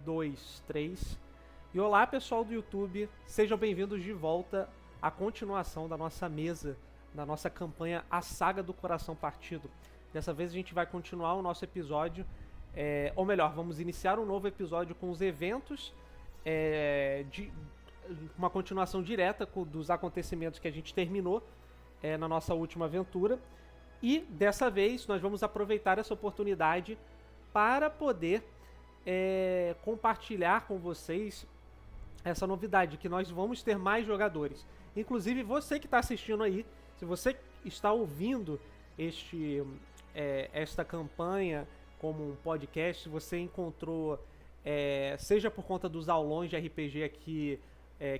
2, 3. E olá, pessoal do YouTube, sejam bem-vindos de volta à continuação da nossa mesa, da nossa campanha A Saga do Coração Partido. Dessa vez a gente vai continuar o nosso episódio, ou melhor, vamos iniciar um novo episódio com os eventos, de uma continuação direta dos acontecimentos que a gente terminou na nossa última aventura. E dessa vez nós vamos aproveitar essa oportunidade para poder compartilhar com vocês essa novidade, que nós vamos ter mais jogadores. Inclusive você que está assistindo aí, se você está ouvindo esta campanha como um podcast, se você encontrou, seja por conta dos aulões de RPG aqui,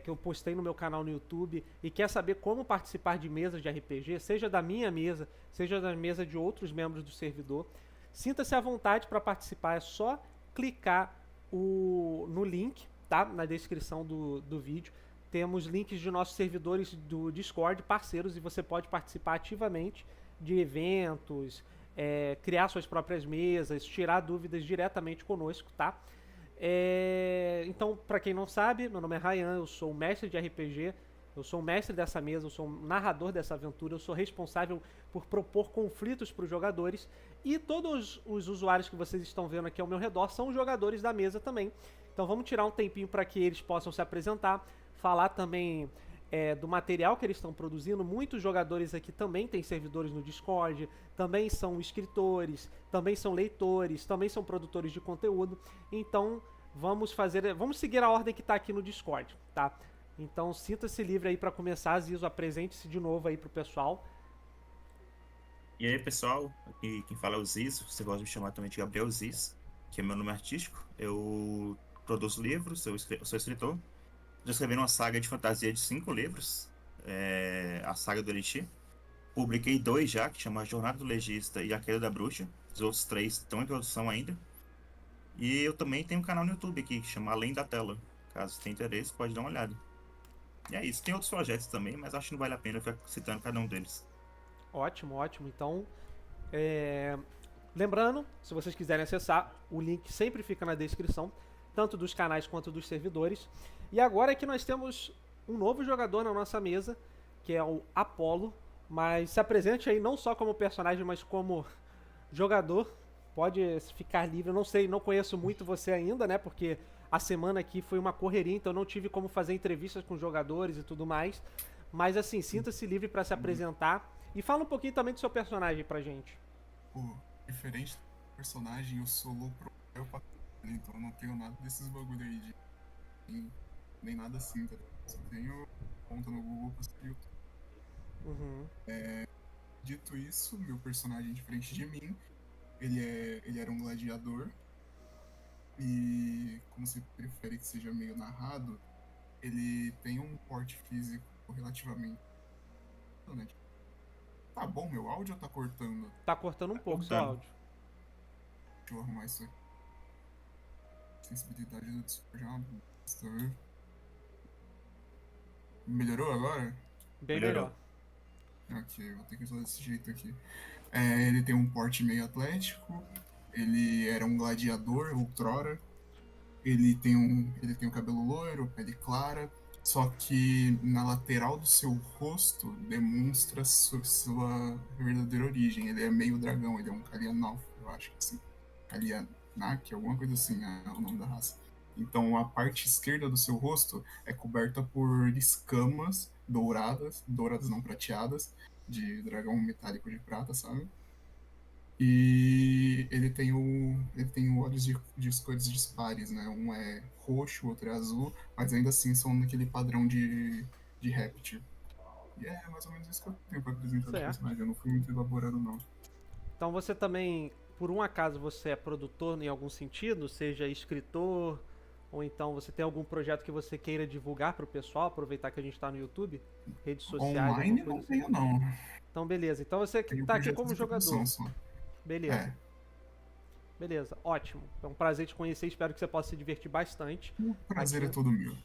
que eu postei no meu canal no YouTube, e quer saber como participar de mesas de RPG, seja da minha mesa, seja da mesa de outros membros do servidor, sinta-se à vontade para participar. É só clicar no link, tá? Na descrição do vídeo. Temos links de nossos servidores do Discord, parceiros, e você pode participar ativamente de eventos, criar suas próprias mesas, tirar dúvidas diretamente conosco, tá? Então, para quem não sabe, meu nome é Ryan, eu sou o mestre de RPG, eu sou o mestre dessa mesa, eu sou o narrador dessa aventura, eu sou responsável por propor conflitos para os jogadores, e todos os usuários que vocês estão vendo aqui ao meu redor são os jogadores da mesa também. Então vamos tirar um tempinho para que eles possam se apresentar, falar também do material que eles estão produzindo. Muitos jogadores aqui também têm servidores no Discord, também são escritores, também são leitores, também são produtores de conteúdo. Então vamos seguir a ordem que está aqui no Discord, tá? Então sinta-se livre aí para começar. Zizo, apresente-se de novo aí pro pessoal. E aí, pessoal, aqui quem fala é o Ziz, você gosta de me chamar também de Gabriel Ziz, que é meu nome artístico. Eu produzo livros, eu sou escritor. Já escrevi uma saga de fantasia de 5 livros, a Saga do Elixir. Publiquei 2 já, que chama A Jornada do Legista e A Queda da Bruxa. Os outros 3 estão em produção ainda. E eu também tenho um canal no YouTube aqui, que chama Além da Tela. Caso tenha interesse, pode dar uma olhada. E é isso, tem outros projetos também, mas acho que não vale a pena eu ficar citando cada um deles. Ótimo, ótimo. Então, lembrando, se vocês quiserem acessar, o link sempre fica na descrição, tanto dos canais quanto dos servidores. E agora é que nós temos um novo jogador na nossa mesa, que é o Apollo. Mas se apresente aí não só como personagem, mas como jogador. Pode ficar livre. Eu não sei, não conheço muito você ainda, né? Porque a semana aqui foi uma correria, então não tive como fazer entrevistas com jogadores e tudo mais. Mas assim, sinta-se livre para se apresentar. E fala um pouquinho também do seu personagem pra gente. Pô, diferente do personagem, eu sou low profile pra caralho, então eu não tenho nada desses bagulho aí nem nada assim, tá? Só tenho conta no Google pra seguir. Uhum. Dito isso, meu personagem diferente de mim, ele era um gladiador. E como você prefere que seja meio narrado, ele tem um porte físico relativamente. Né? Tá bom, meu áudio ou tá cortando? Tá cortando um pouco seu cortando. áudio. Deixa eu arrumar isso aqui. Sensibilidade do Discord é uma bosta. Melhorou agora? Bem Melhorou. melhor. Ok, vou ter que usar desse jeito aqui. Ele tem um porte meio atlético. Ele era um gladiador outrora. Ele tem um cabelo loiro, pele clara. Só que na lateral do seu rosto demonstra sua verdadeira origem. Ele é meio dragão, ele é um Kalianalf, eu acho que assim. Kalianak, alguma coisa assim é o nome da raça. Então a parte esquerda do seu rosto é coberta por escamas douradas não prateadas, de dragão metálico de prata, sabe? E ele tem olhos de cores dispares, né? Um é roxo, o outro é azul, mas ainda assim são naquele padrão de réptil. E é mais ou menos isso que eu tenho pra apresentar do Certo. personagem. Eu não fui muito elaborado, não. Então você também, por um acaso, você é produtor em algum sentido? Seja escritor, ou então você tem algum projeto que você queira divulgar pro pessoal, aproveitar que a gente tá no YouTube? Redes sociais, Online alguma coisa não assim? tenho, não. Então beleza, então você Tenho tá aqui projetos como de produção jogador. só. Beleza. Beleza, ótimo. É um prazer te conhecer, espero que você possa se divertir bastante. O prazer Aqui. é todo meu.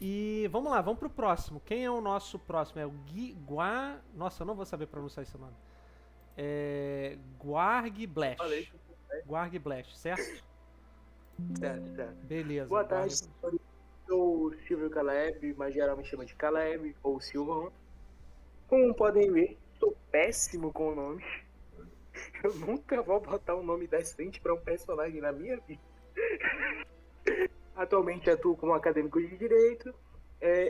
E vamos lá, vamos pro próximo. Quem é o nosso próximo? É o Nossa, eu não vou saber pronunciar esse nome. Guarg Blash. Guarg Blash, certo? Certo, certo. Beleza. Boa tarde, senhores. Eu sou o Silvio Caleb, mas geral me chama de Caleb ou Silvão. Como podem ver, sou péssimo com nomes. Eu nunca vou botar um nome decente para um personagem na minha vida. Atualmente atuo como acadêmico de Direito.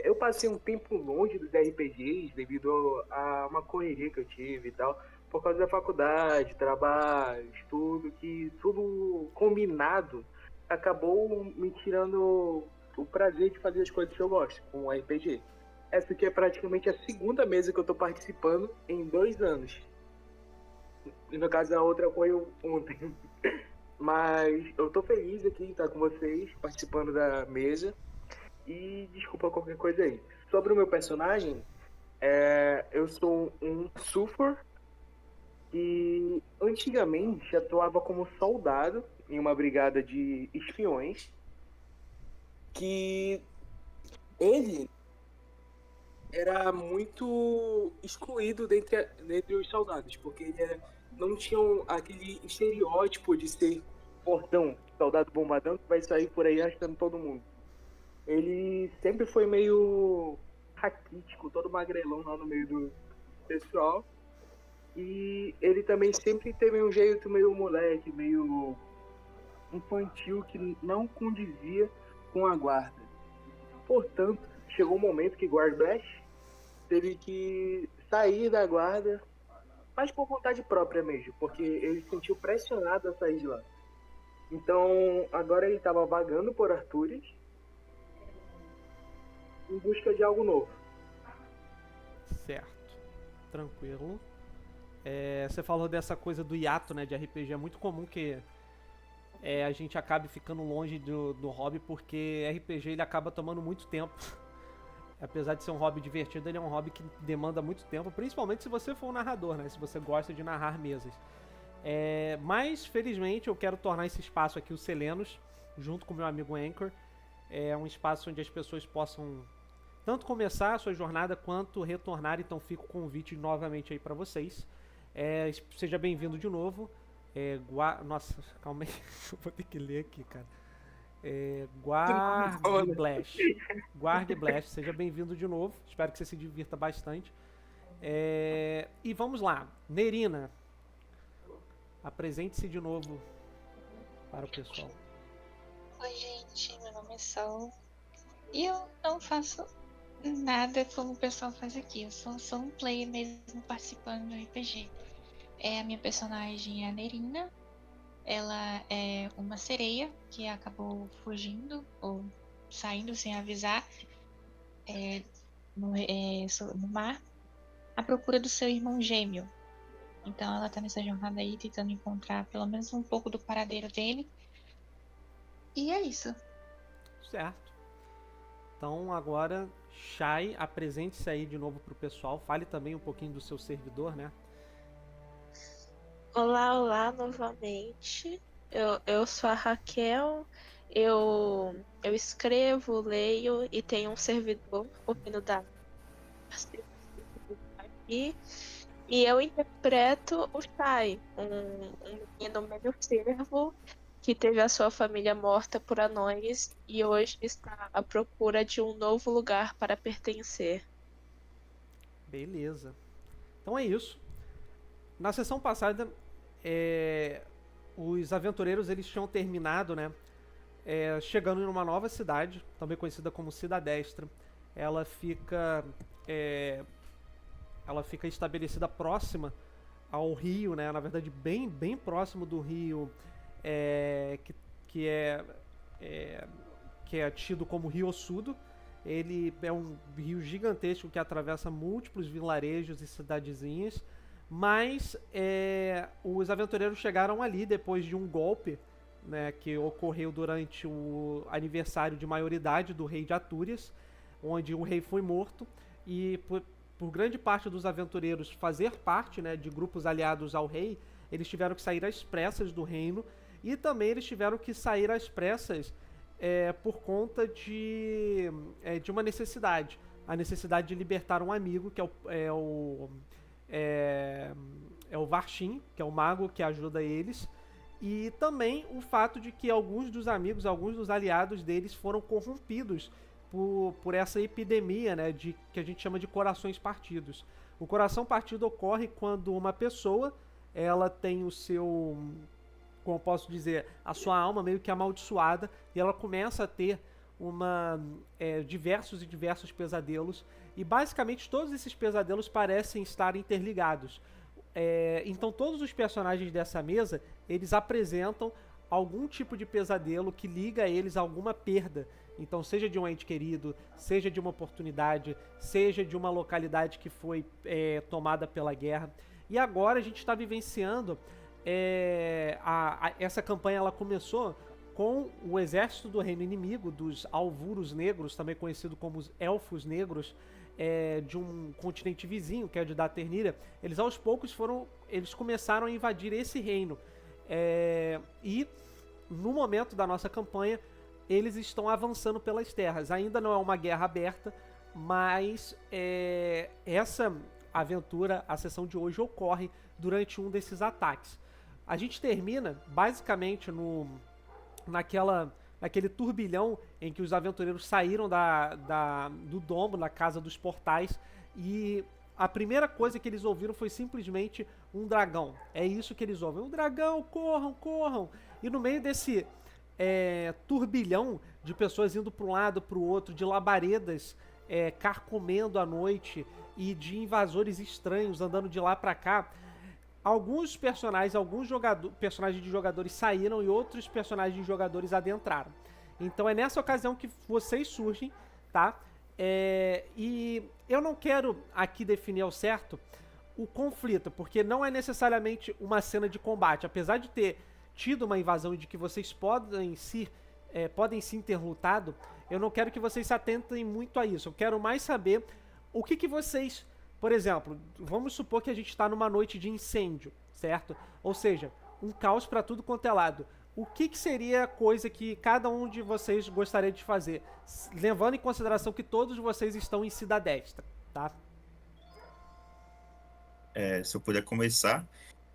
Eu passei um tempo longe dos RPGs devido a uma correria que eu tive e tal, por causa da faculdade, trabalho, estudo, que tudo combinado acabou me tirando o prazer de fazer as coisas que eu gosto, com o RPG. Essa aqui é praticamente a segunda mesa que eu tô participando em 2 anos. E no caso a outra foi ontem. Mas eu tô feliz aqui em estar com vocês, participando da mesa. E desculpa qualquer coisa aí. Sobre o meu personagem, eu sou um Sulfur e antigamente atuava como soldado em uma brigada de espiões. Que ele era muito excluído dentre os soldados, porque ele não tinha aquele estereótipo de ser fortão, soldado bombadão que vai sair por aí arrastando todo mundo. Ele sempre foi meio raquítico, todo magrelão lá no meio do pessoal. E ele também sempre teve um jeito meio moleque, meio infantil, que não condizia com a guarda. Portanto, chegou um momento que Guard Blast teve que sair da guarda, mas por vontade própria mesmo, porque ele se sentiu pressionado a sair de lá. Então, agora ele estava vagando por Artúrias, em busca de algo novo. Certo. Tranquilo. Você falou dessa coisa do hiato, né, de RPG. É muito comum que a gente acabe ficando longe do hobby, porque RPG ele acaba tomando muito tempo. Apesar de ser um hobby divertido, ele é um hobby que demanda muito tempo, principalmente se você for um narrador, né? Se você gosta de narrar mesas. Mas, felizmente, eu quero tornar esse espaço aqui o Selenos, junto com o meu amigo Anchor. É um espaço onde as pessoas possam tanto começar a sua jornada quanto retornar. Então fica o convite novamente aí pra vocês. Seja bem-vindo de novo. Nossa, calma aí. Eu vou ter que ler aqui, cara. Guard Blast. Guard Blast, seja bem-vindo de novo. Espero que você se divirta bastante. E vamos lá. Nerina, apresente-se de novo para o pessoal. Oi, gente, meu nome é Sol. E eu não faço nada como o pessoal faz aqui. Eu sou um player mesmo participando do RPG. A minha personagem é a Nerina. Ela é uma sereia que acabou fugindo ou saindo sem avisar no mar à procura do seu irmão gêmeo. Então ela tá nessa jornada aí tentando encontrar pelo menos um pouco do paradeiro dele. E é isso. Certo. Então agora, Shai, apresente-se aí de novo pro pessoal. Fale também um pouquinho do seu servidor, né? Olá novamente. Eu sou a Raquel. Eu escrevo, leio e tenho um servidor ouvindo da aqui. E eu interpreto o Shai, um menino meio servo que teve a sua família morta por anões e hoje está à procura de um novo lugar para pertencer. Beleza. Então é isso. Na sessão passada, os aventureiros eles tinham terminado, né? Chegando em uma nova cidade, também conhecida como Cidadestra. Ela fica estabelecida próxima ao rio, né? Na verdade, bem próximo do rio, que é tido como Rio Ossudo. Ele é um rio gigantesco que atravessa múltiplos vilarejos e cidadezinhas. Mas os aventureiros chegaram ali depois de um golpe, né, que ocorreu durante o aniversário de maioridade do rei de Atúrias, onde o rei foi morto. E por grande parte dos aventureiros fazer parte, né, de grupos aliados ao rei, eles tiveram que sair às pressas do reino. E também eles tiveram que sair às pressas por conta de uma necessidade. A necessidade de libertar um amigo, que é o Varshin, que é o mago que ajuda eles. E também o fato de que alguns dos amigos, alguns dos aliados deles foram corrompidos por essa epidemia, né, que a gente chama de corações partidos. O coração partido ocorre quando uma pessoa, ela tem o seu, como posso dizer, a sua alma meio que amaldiçoada e ela começa a ter diversos e diversos pesadelos, e basicamente todos esses pesadelos parecem estar interligados. Então todos os personagens dessa mesa, eles apresentam algum tipo de pesadelo que liga a eles a alguma perda. Então seja de um ente querido, seja de uma oportunidade, seja de uma localidade que foi tomada pela guerra. E agora a gente está vivenciando essa campanha. Ela começou com o exército do reino inimigo, dos Alvuros Negros, também conhecido como os Elfos Negros, de um continente vizinho, que é de Daterníria. Eles aos poucos eles começaram a invadir esse reino. E no momento da nossa campanha, eles estão avançando pelas terras. Ainda não é uma guerra aberta, mas essa aventura, a sessão de hoje, ocorre durante um desses ataques. A gente termina basicamente naquele turbilhão em que os aventureiros saíram do domo, da casa dos portais, e a primeira coisa que eles ouviram foi simplesmente um dragão. É isso que eles ouvem: um dragão, corram, corram! E no meio desse turbilhão de pessoas indo para um lado, para o outro, de labaredas carcomendo a noite e de invasores estranhos andando de lá para cá, alguns personagens de jogadores saíram e outros personagens de jogadores adentraram. Então é nessa ocasião que vocês surgem, tá? E eu não quero aqui definir ao certo o conflito, porque não é necessariamente uma cena de combate. Apesar de ter tido uma invasão e de que vocês podem sim ter lutado, eu não quero que vocês se atentem muito a isso. Eu quero mais saber o que vocês... Por exemplo, vamos supor que a gente está numa noite de incêndio, certo? Ou seja, um caos para tudo quanto é lado. O que seria a coisa que cada um de vocês gostaria de fazer? Levando em consideração que todos vocês estão em Cidadeste, tá? Se eu puder começar,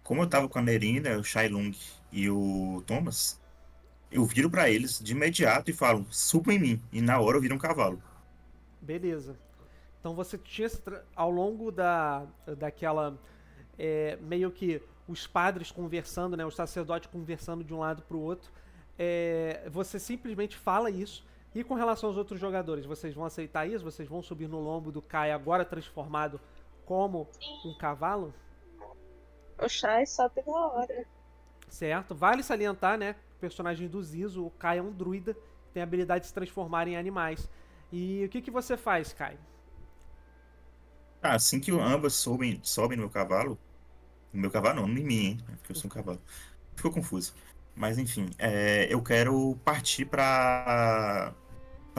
como eu tava com a Nerina, o Shailung e o Thomas, eu viro pra eles de imediato e falo: subam em mim. E na hora eu viro um cavalo. Beleza. Então você tinha, ao longo daquela, meio que os padres conversando, né, os sacerdotes conversando de um lado para o outro, você simplesmente fala isso. E com relação aos outros jogadores, vocês vão aceitar isso? Vocês vão subir no lombo do Kai, agora transformado como um cavalo? O Shai sobe na hora. Certo. Vale salientar, né, o personagem do Zizo, o Kai é um druida, tem a habilidade de se transformar em animais. E o que você faz, Kai? Assim que ambas sobem no meu cavalo não, em mim, hein? Porque eu sou um cavalo. Ficou confuso. Mas enfim, eu quero partir pra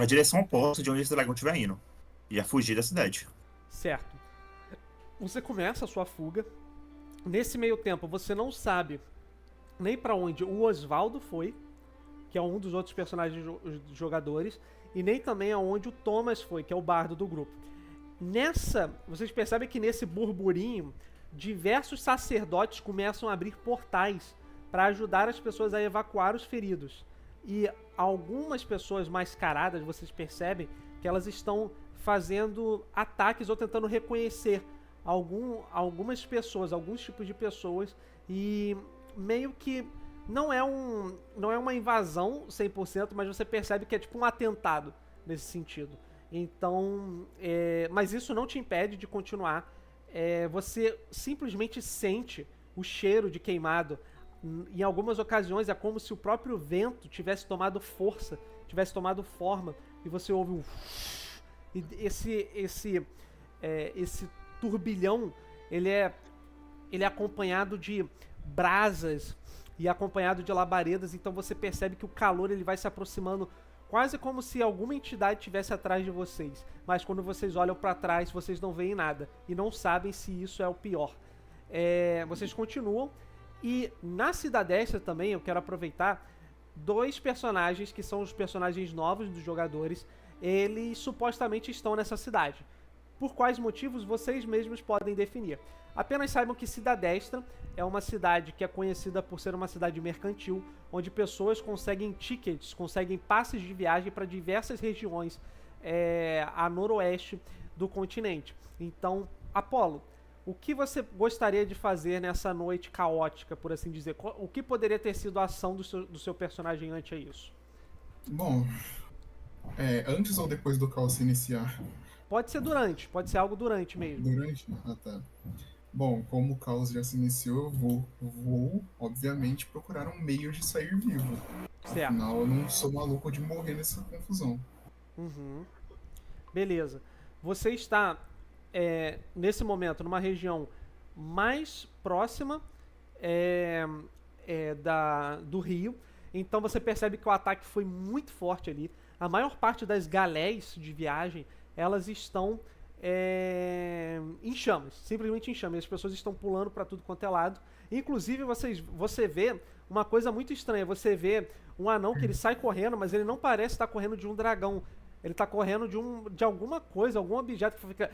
direção oposta de onde esse dragão estiver indo. E a fugir da cidade. Certo. Você começa a sua fuga. Nesse meio tempo, você não sabe nem pra onde o Osvaldo foi, que é um dos outros personagens jogadores, e nem também aonde o Thomas foi, que é o bardo do grupo. Vocês percebem que nesse burburinho, diversos sacerdotes começam a abrir portais para ajudar as pessoas a evacuar os feridos. E algumas pessoas mascaradas, vocês percebem que elas estão fazendo ataques ou tentando reconhecer algumas pessoas, alguns tipos de pessoas, e meio que não é uma invasão 100%, mas você percebe que é tipo um atentado nesse sentido. Então, mas isso não te impede de continuar. Você simplesmente sente o cheiro de queimado. Em algumas ocasiões é como se o próprio vento tivesse tomado força, tivesse tomado forma, e você ouve um... E esse turbilhão, ele é acompanhado de brasas e acompanhado de labaredas, então você percebe que o calor ele vai se aproximando, quase como se alguma entidade estivesse atrás de vocês. Mas quando vocês olham para trás, vocês não veem nada. E não sabem se isso é o pior. Vocês continuam. E na Cidadeste também, eu quero aproveitar, dois personagens que são os personagens novos dos jogadores. Eles supostamente estão nessa cidade. Por quais motivos vocês mesmos podem definir. Apenas saibam que Cidadestra é uma cidade que é conhecida por ser uma cidade mercantil, onde pessoas conseguem tickets, conseguem passes de viagem para diversas regiões a noroeste do continente. Então, Apolo, o que você gostaria de fazer nessa noite caótica, por assim dizer? O que poderia ter sido a ação do seu personagem ante a isso? Bom, antes ou depois do caos se iniciar? Pode ser durante, pode ser algo durante mesmo. Durante? Ah, tá. Bom, como o caos já se iniciou, eu vou, obviamente, procurar um meio de sair vivo. Certo. Afinal, eu não sou maluco de morrer nessa confusão. Uhum. Beleza. Você está, nesse momento, numa região mais próxima do rio. Então você percebe que o ataque foi muito forte ali. A maior parte das galés de viagem, elas estão em chamas, simplesmente em chamas. As pessoas estão pulando para tudo quanto é lado. Inclusive você vê uma coisa muito estranha. Você vê um anão que ele sai correndo, mas ele não parece estar correndo de um dragão. Ele tá correndo de alguma coisa, algum objeto que fica...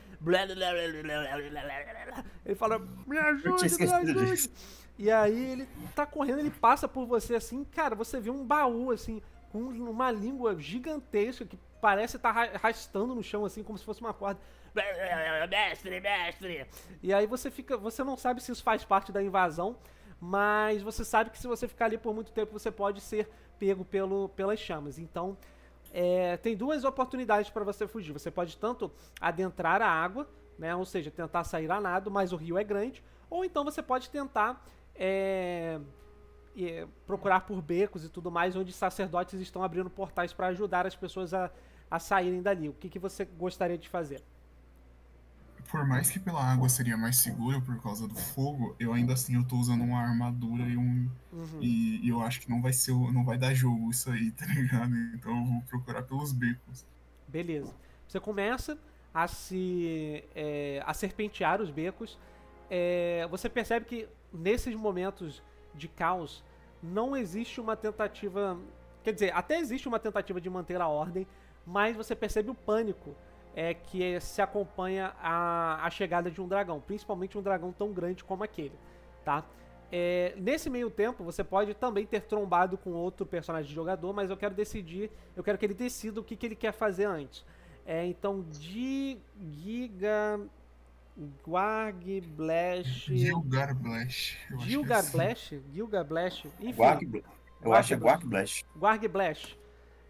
Ele fala, me ajude, me ajude. E aí ele tá correndo, ele passa por você assim, cara, você vê um baú assim, com uma língua gigantesca que parece estar arrastando no chão assim, como se fosse uma corda. Mestre, mestre. E aí você não sabe se isso faz parte da invasão, mas você sabe que se você ficar ali por muito tempo, você pode ser pego pelas chamas. Então, tem duas oportunidades para você fugir. Você pode tanto adentrar a água, né, ou seja, tentar sair a nado, mas o rio é grande, ou então você pode tentar procurar por becos e tudo mais, onde sacerdotes estão abrindo portais para ajudar as pessoas a saírem dali. O que você gostaria de fazer? Por mais que pela água seria mais seguro por causa do fogo, eu ainda assim eu tô usando uma armadura e eu acho que não vai dar jogo isso aí, tá ligado? Então eu vou procurar pelos becos. Beleza. Você começa a serpentear os becos. Você percebe que nesses momentos de caos não existe uma tentativa... Quer dizer, até existe uma tentativa de manter a ordem, mas você percebe o pânico que se acompanha a chegada de um dragão, principalmente um dragão tão grande como aquele, tá? Nesse meio tempo, você pode também ter trombado com outro personagem de jogador, mas eu quero que ele decida o que ele quer fazer antes. Então, Gilgarblash. Enfim. Eu acho que é Gwargblash. Gwargblash.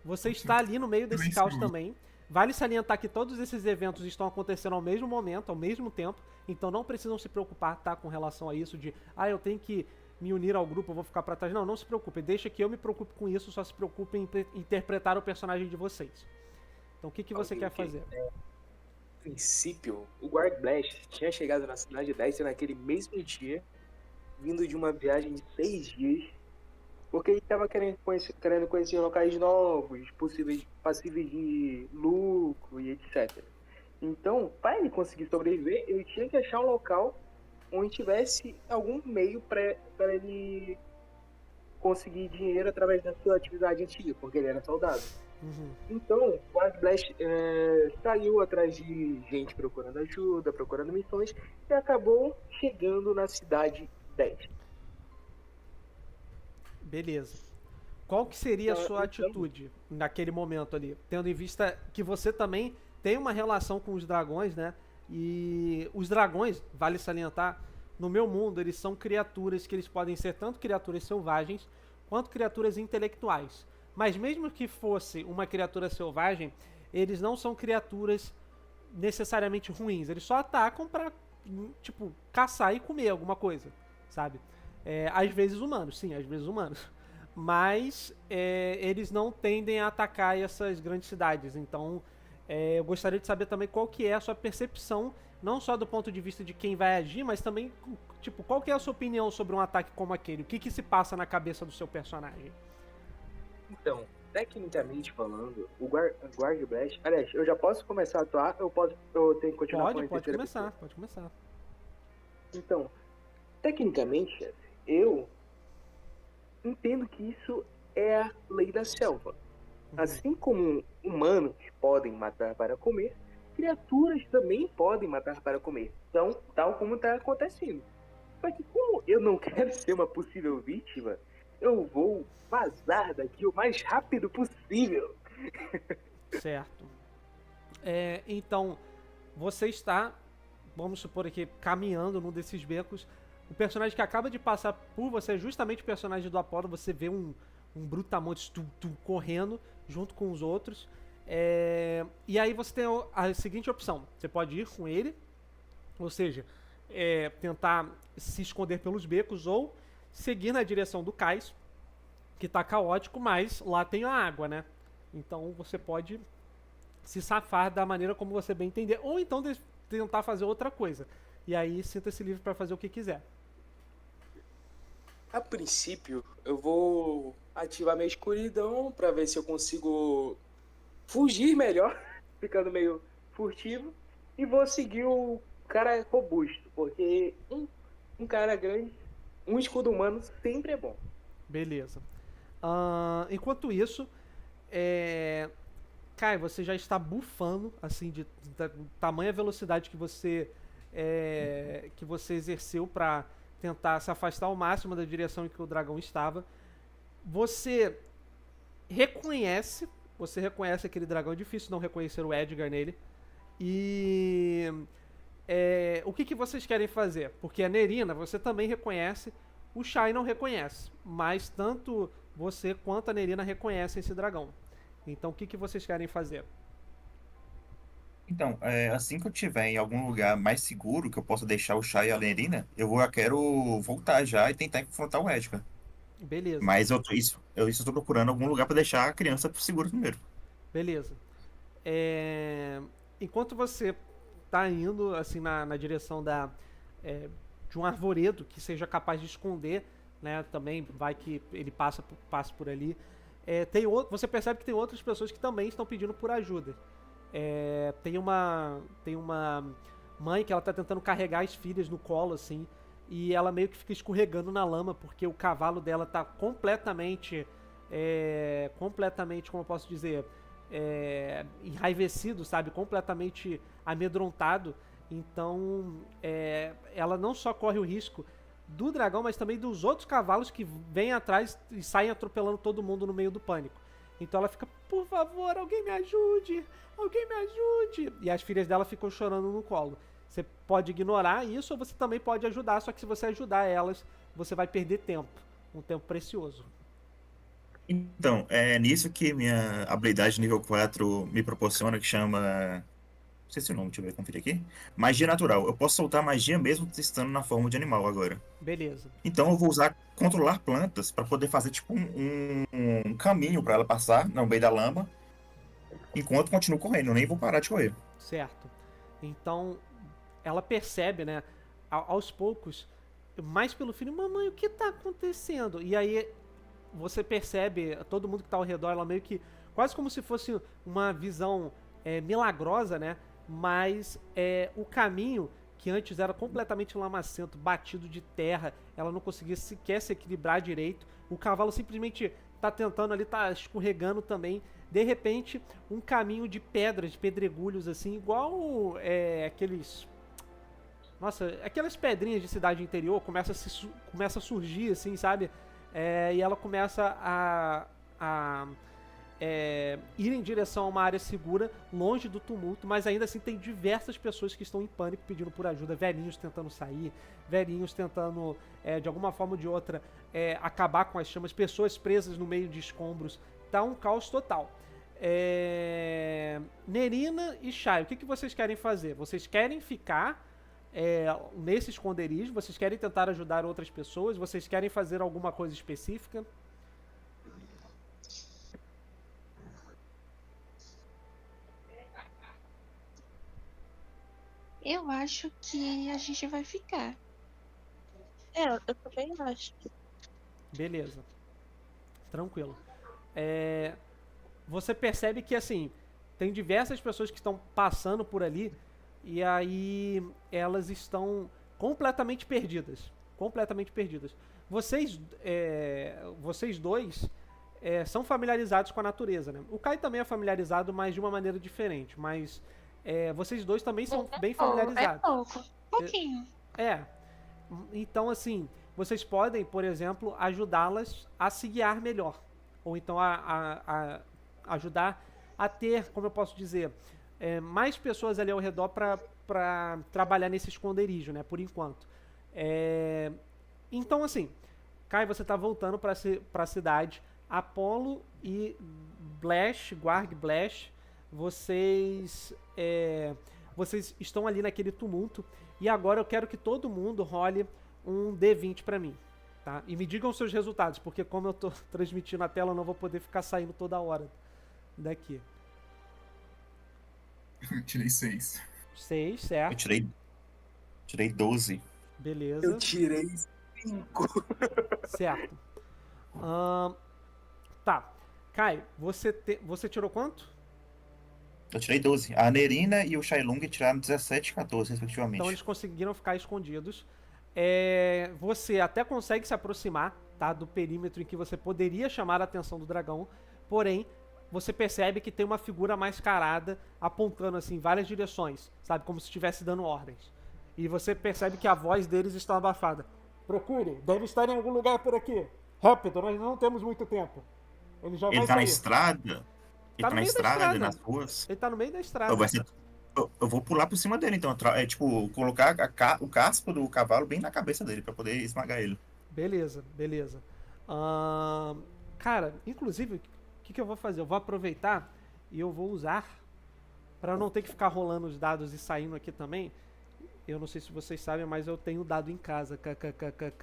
Você está ali no meio desse caos também. Vale salientar que todos esses eventos estão acontecendo ao mesmo momento, ao mesmo tempo, então não precisam se preocupar, tá, com relação a isso de, eu tenho que me unir ao grupo, eu vou ficar pra trás. Não se preocupe, deixa que eu me preocupe com isso, só se preocupe em interpretar o personagem de vocês. Então o que você quer fazer? No princípio, o Gwargblash tinha chegado na cidade de Destiny naquele mesmo dia, vindo de uma viagem de 6 dias, porque ele estava querendo conhecer locais novos, passíveis de lucro e etc. Então, para ele conseguir sobreviver, ele tinha que achar um local onde tivesse algum meio para ele conseguir dinheiro através da sua atividade antiga, porque ele era soldado. Então, o Gwargblash saiu atrás de gente procurando ajuda, procurando missões, e acabou chegando na cidade 10. Beleza. Qual que seria a sua atitude naquele momento ali? Tendo em vista que você também tem uma relação com os dragões, né? E os dragões, vale salientar, no meu mundo, eles são criaturas que eles podem ser tanto criaturas selvagens, quanto criaturas intelectuais. Mas mesmo que fosse uma criatura selvagem, eles não são criaturas necessariamente ruins. Eles só atacam pra, tipo, caçar e comer alguma coisa, sabe? Às vezes humanos, sim, às vezes humanos. Mas eles não tendem a atacar essas grandes cidades. Então, eu gostaria de saber também qual que é a sua percepção, não só do ponto de vista de quem vai agir, mas também, tipo, qual que é a sua opinião sobre um ataque como aquele? O que se passa na cabeça do seu personagem? Então, tecnicamente falando, o Gwargblash... Aliás, eu já posso começar a atuar ou eu tenho que continuar com a Pode começar. Então, tecnicamente, chefe, eu entendo que isso é a lei da selva. Assim como humanos podem matar para comer, criaturas também podem matar para comer. Então, tal como está acontecendo. Só que como eu não quero ser uma possível vítima, eu vou vazar daqui o mais rápido possível. Certo. Então, você está, vamos supor aqui, caminhando num desses becos. O personagem que acaba de passar por você é justamente o personagem do Apolo. Você vê um brutamontes correndo junto com os outros. E aí você tem a seguinte opção. Você pode ir com ele, ou seja, tentar se esconder pelos becos, ou seguir na direção do cais, que tá caótico, mas lá tem a água, né? Então você pode se safar da maneira como você bem entender, ou então tentar fazer outra coisa. E aí sinta-se livre para fazer o que quiser. A princípio, eu vou ativar minha escuridão para ver se eu consigo fugir melhor, ficando meio furtivo, e vou seguir o cara robusto, porque um cara grande, um escudo humano sempre é bom. Beleza. Enquanto isso, Kai, você já está bufando, assim, de tamanha velocidade que você exerceu para tentar se afastar ao máximo da direção em que o dragão estava. Você reconhece aquele dragão. É difícil não reconhecer o Edgar nele. E o que vocês querem fazer? Porque a Nerina você também reconhece, o Shai não reconhece, mas tanto você quanto a Nerina reconhecem esse dragão. Então o que vocês querem fazer? Então, assim que eu estiver em algum lugar mais seguro, que eu possa deixar o Shai e a Lerina, eu quero voltar já e tentar confrontar o Edgar. Beleza. Mas eu estou procurando algum lugar para deixar a criança segura primeiro. Beleza. Enquanto você tá indo assim na direção de um arvoredo que seja capaz de esconder, né? Também vai que ele passe por ali. Você percebe que tem outras pessoas que também estão pedindo por ajuda. Tem uma mãe que ela tá tentando carregar as filhas no colo, assim, e ela meio que fica escorregando na lama, porque o cavalo dela tá completamente, como eu posso dizer, enraivecido, sabe? Completamente amedrontado. Então, ela não só corre o risco do dragão, mas também dos outros cavalos que vêm atrás e saem atropelando todo mundo no meio do pânico. Então ela fica, por favor, alguém me ajude, alguém me ajude. E as filhas dela ficam chorando no colo. Você pode ignorar isso ou você também pode ajudar, só que se você ajudar elas, você vai perder tempo, um tempo precioso. Então, é nisso que minha habilidade nível 4 me proporciona, que chama... Não sei se é o nome, deixa eu ver, conferir aqui. Magia natural. Eu posso soltar magia mesmo estando na forma de animal agora. Beleza. Então eu vou usar controlar plantas para poder fazer tipo um caminho para ela passar no meio da lama, enquanto continuo correndo. Eu nem vou parar de correr. Certo. Então, ela percebe, né, aos poucos, mais pelo filho, mamãe, o que tá acontecendo? E aí você percebe, todo mundo que tá ao redor, ela meio que, quase como se fosse uma visão milagrosa, né? Mas o caminho, que antes era completamente lamacento, batido de terra, ela não conseguia sequer se equilibrar direito. O cavalo simplesmente tá tentando ali, tá escorregando também. De repente, um caminho de pedras, de pedregulhos, assim, igual aqueles... Nossa, aquelas pedrinhas de cidade interior começa a surgir, assim, sabe? E ela começa a ir em direção a uma área segura, longe do tumulto, mas ainda assim tem diversas pessoas que estão em pânico pedindo por ajuda, velhinhos tentando sair, velhinhos tentando, de alguma forma ou de outra, acabar com as chamas, pessoas presas no meio de escombros. Tá um caos total. Nerina e Shai, o que vocês querem fazer? Vocês querem ficar nesse esconderijo? Vocês querem tentar ajudar outras pessoas? Vocês querem fazer alguma coisa específica? Eu acho que a gente vai ficar. Eu também acho. Beleza. Tranquilo. Você percebe que, assim, tem diversas pessoas que estão passando por ali e aí elas estão completamente perdidas. Completamente perdidas. Vocês dois são familiarizados com a natureza, né? O Kai também é familiarizado, mas de uma maneira diferente. Mas vocês dois também são bem É familiarizados. pouco. Pouquinho. É. Então, assim, vocês podem, por exemplo, ajudá-las a se guiar melhor. Ou então a ajudar a ter, como eu posso dizer, mais pessoas ali ao redor para trabalhar nesse esconderijo, né? Por enquanto. Então, assim, Kai, você tá voltando para a cidade. Apollo e Blash, Guarg Blash, vocês estão ali naquele tumulto. E agora eu quero que todo mundo role um D20 pra mim, tá? E me digam os seus resultados, porque como eu tô transmitindo a tela, eu não vou poder ficar saindo toda hora daqui. Tirei 6. 6, Eu certo? tirei 12. Beleza. Eu tirei 5. Certo. Tá. Kai, você tirou quanto? Eu tirei 12. A Nerina e o Shailung tiraram 17 e 14, Então respectivamente. eles conseguiram ficar escondidos. Você até consegue se aproximar, tá, do perímetro em que você poderia chamar a atenção do dragão. Porém, você percebe que tem uma figura mascarada apontando assim em várias direções, sabe, como se estivesse dando ordens. E você percebe que a voz deles está abafada. Procure, deve estar em algum lugar por aqui. Rápido, nós não temos muito tempo. Ele já Ele vai tá na sair. estrada? Tá no meio da estrada. Nas ruas? Ele tá no meio da estrada. Eu vou pular por cima dele, então. Tipo, colocar o casco do cavalo bem na cabeça dele, pra poder esmagar ele. Beleza. Cara, inclusive, o que eu vou fazer? Eu vou aproveitar e eu vou usar, pra eu não ter que ficar rolando os dados e saindo aqui também. Eu não sei se vocês sabem, mas eu tenho dado em casa.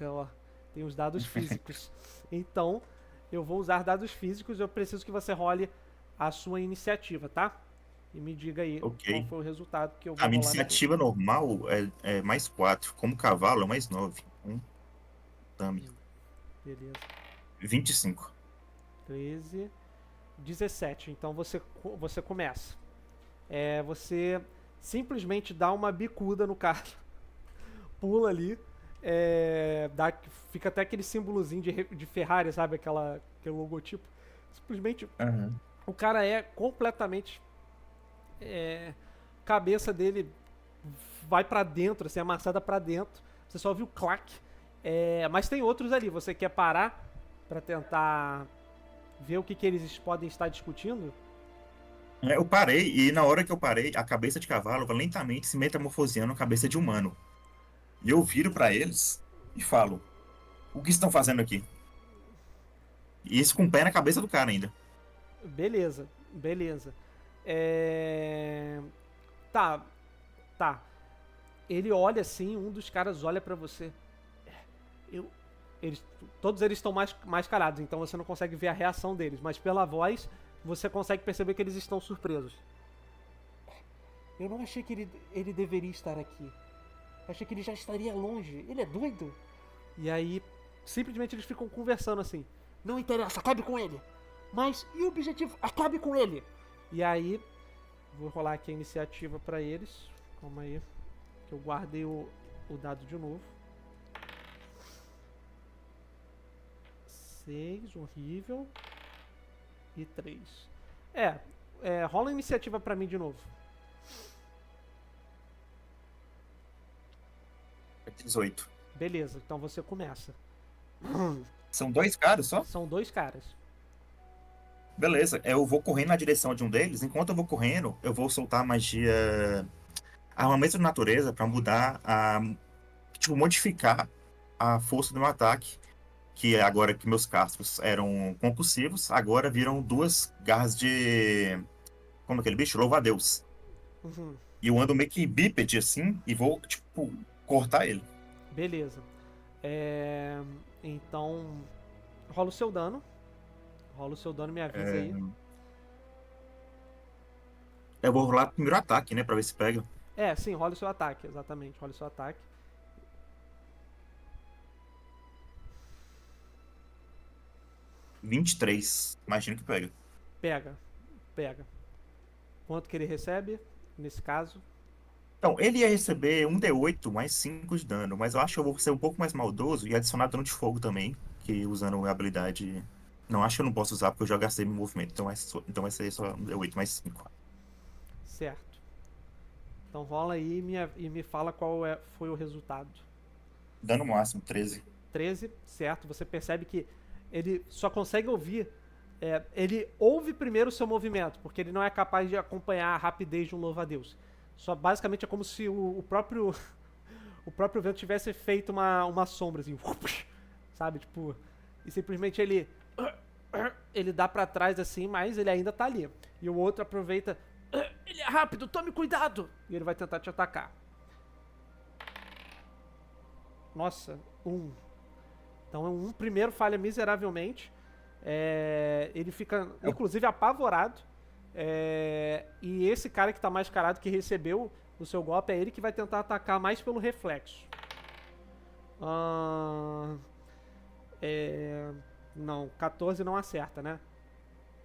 Ó. Tenho os dados físicos. Então, eu vou usar dados físicos. Eu preciso que você role a sua iniciativa, tá? E me diga aí Ok. qual foi o resultado que eu vou A minha rolar iniciativa normal é mais 4. Como cavalo é mais 9. Dame. aqui. Beleza. 25. 13, 17. Então você começa. Você simplesmente dá uma bicuda no cara. Pula ali. Fica até aquele símbolozinho de Ferrari, sabe? Aquele logotipo. Simplesmente Uhum. o cara é completamente. Cabeça dele vai pra dentro, assim, amassada pra dentro. Você só viu o claque. Mas tem outros ali. Você quer parar pra tentar ver o que eles podem estar discutindo? Eu parei, e na hora que eu parei, a cabeça de cavalo vai lentamente se metamorfoseando na cabeça de humano. E eu viro pra eles e falo: o que estão fazendo aqui? E isso com o pé na cabeça do cara ainda. Beleza. Tá. Ele olha assim, um dos caras olha pra você. Todos eles estão mais calados, então você não consegue ver a reação deles, mas pela voz você consegue perceber que eles estão surpresos. Eu não achei que ele deveria estar aqui. Achei que ele já estaria longe. Ele é doido? E aí, simplesmente eles ficam conversando assim. Não interessa, acabe com ele. Mas, e o objetivo? Acabe com ele. E aí, vou rolar aqui a iniciativa pra eles. Calma aí, que eu guardei o dado de novo. 6, horrível. E 3. Rola a iniciativa pra mim de novo. 18. Beleza, então você começa. São 2 caras só? São 2 caras. Beleza, eu vou correndo na direção de um deles. Enquanto eu vou correndo, eu vou soltar a magia armamento de natureza pra mudar tipo, modificar a força do meu ataque. Que agora que meus cascos eram concussivos, agora viram 2 garras de... Como é aquele bicho? Louva-a-Deus. Uhum. E eu ando meio que bípede assim e vou, tipo, cortar ele. Beleza. Então, rola o seu dano. Me avisa aí. Eu vou rolar o primeiro ataque, né? Pra ver se pega. Sim, rola o seu ataque, exatamente. Rola o seu ataque. 23. Imagino que pega. Pega. Quanto que ele recebe, nesse caso? Então, ele ia receber um D8 mais 5 de dano, mas eu acho que eu vou ser um pouco mais maldoso e adicionar dano de fogo também, que usando a habilidade... Não, acho que eu não posso usar porque eu já gastei meu movimento, então vai ser só um D8 mais 5. Certo. Então rola aí e me fala qual foi o resultado. Dano máximo, 13. 13, certo? Você percebe que ele só consegue ouvir. Ele ouve primeiro o seu movimento, porque ele não é capaz de acompanhar a rapidez de um louva-a-Deus. Só basicamente é como se o próprio o próprio vento tivesse feito uma sombra assim, sabe, tipo, e simplesmente ele dá pra trás assim, mas ele ainda tá ali. E o outro aproveita, ele é rápido, tome cuidado, e ele vai tentar te atacar. Nossa, 1. Então um primeiro falha miseravelmente. Ele fica, inclusive, apavorado. E esse cara que tá mascarado, que recebeu o seu golpe, é ele que vai tentar atacar mais pelo reflexo. Não, 14 não acerta, né?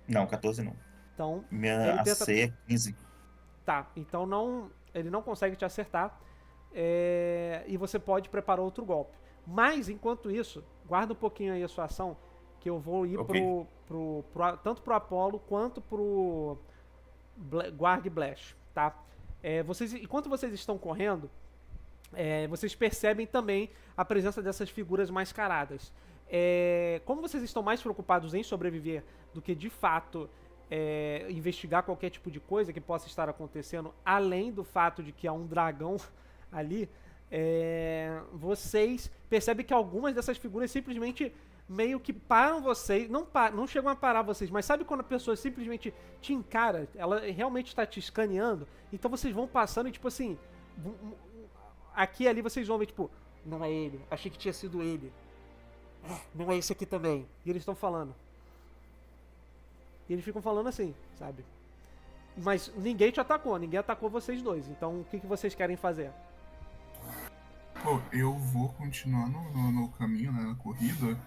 Não, 14 não. Então, Minha ele tenta... AC é 15. Tá, então ele não consegue te acertar. E você pode preparar outro golpe. Mas, enquanto isso, guarda um pouquinho aí a sua ação, que eu vou ir Ok. tanto pro Apollo quanto pro Guard Blast, tá? Enquanto vocês estão correndo, vocês percebem também a presença dessas figuras mascaradas. Como vocês estão mais preocupados em sobreviver do que, de fato, investigar qualquer tipo de coisa que possa estar acontecendo, além do fato de que há um dragão ali, vocês percebem que algumas dessas figuras simplesmente meio que param vocês, não chegam a parar vocês, mas sabe quando a pessoa simplesmente te encara, ela realmente está te escaneando, então vocês vão passando e tipo assim, aqui e ali vocês vão ver tipo, não é ele, achei que tinha sido ele, não é esse aqui também, e eles estão falando. E eles ficam falando assim, sabe? Mas ninguém te atacou, ninguém atacou vocês dois, então o que vocês querem fazer? Pô, eu vou continuar no caminho, né, na corrida,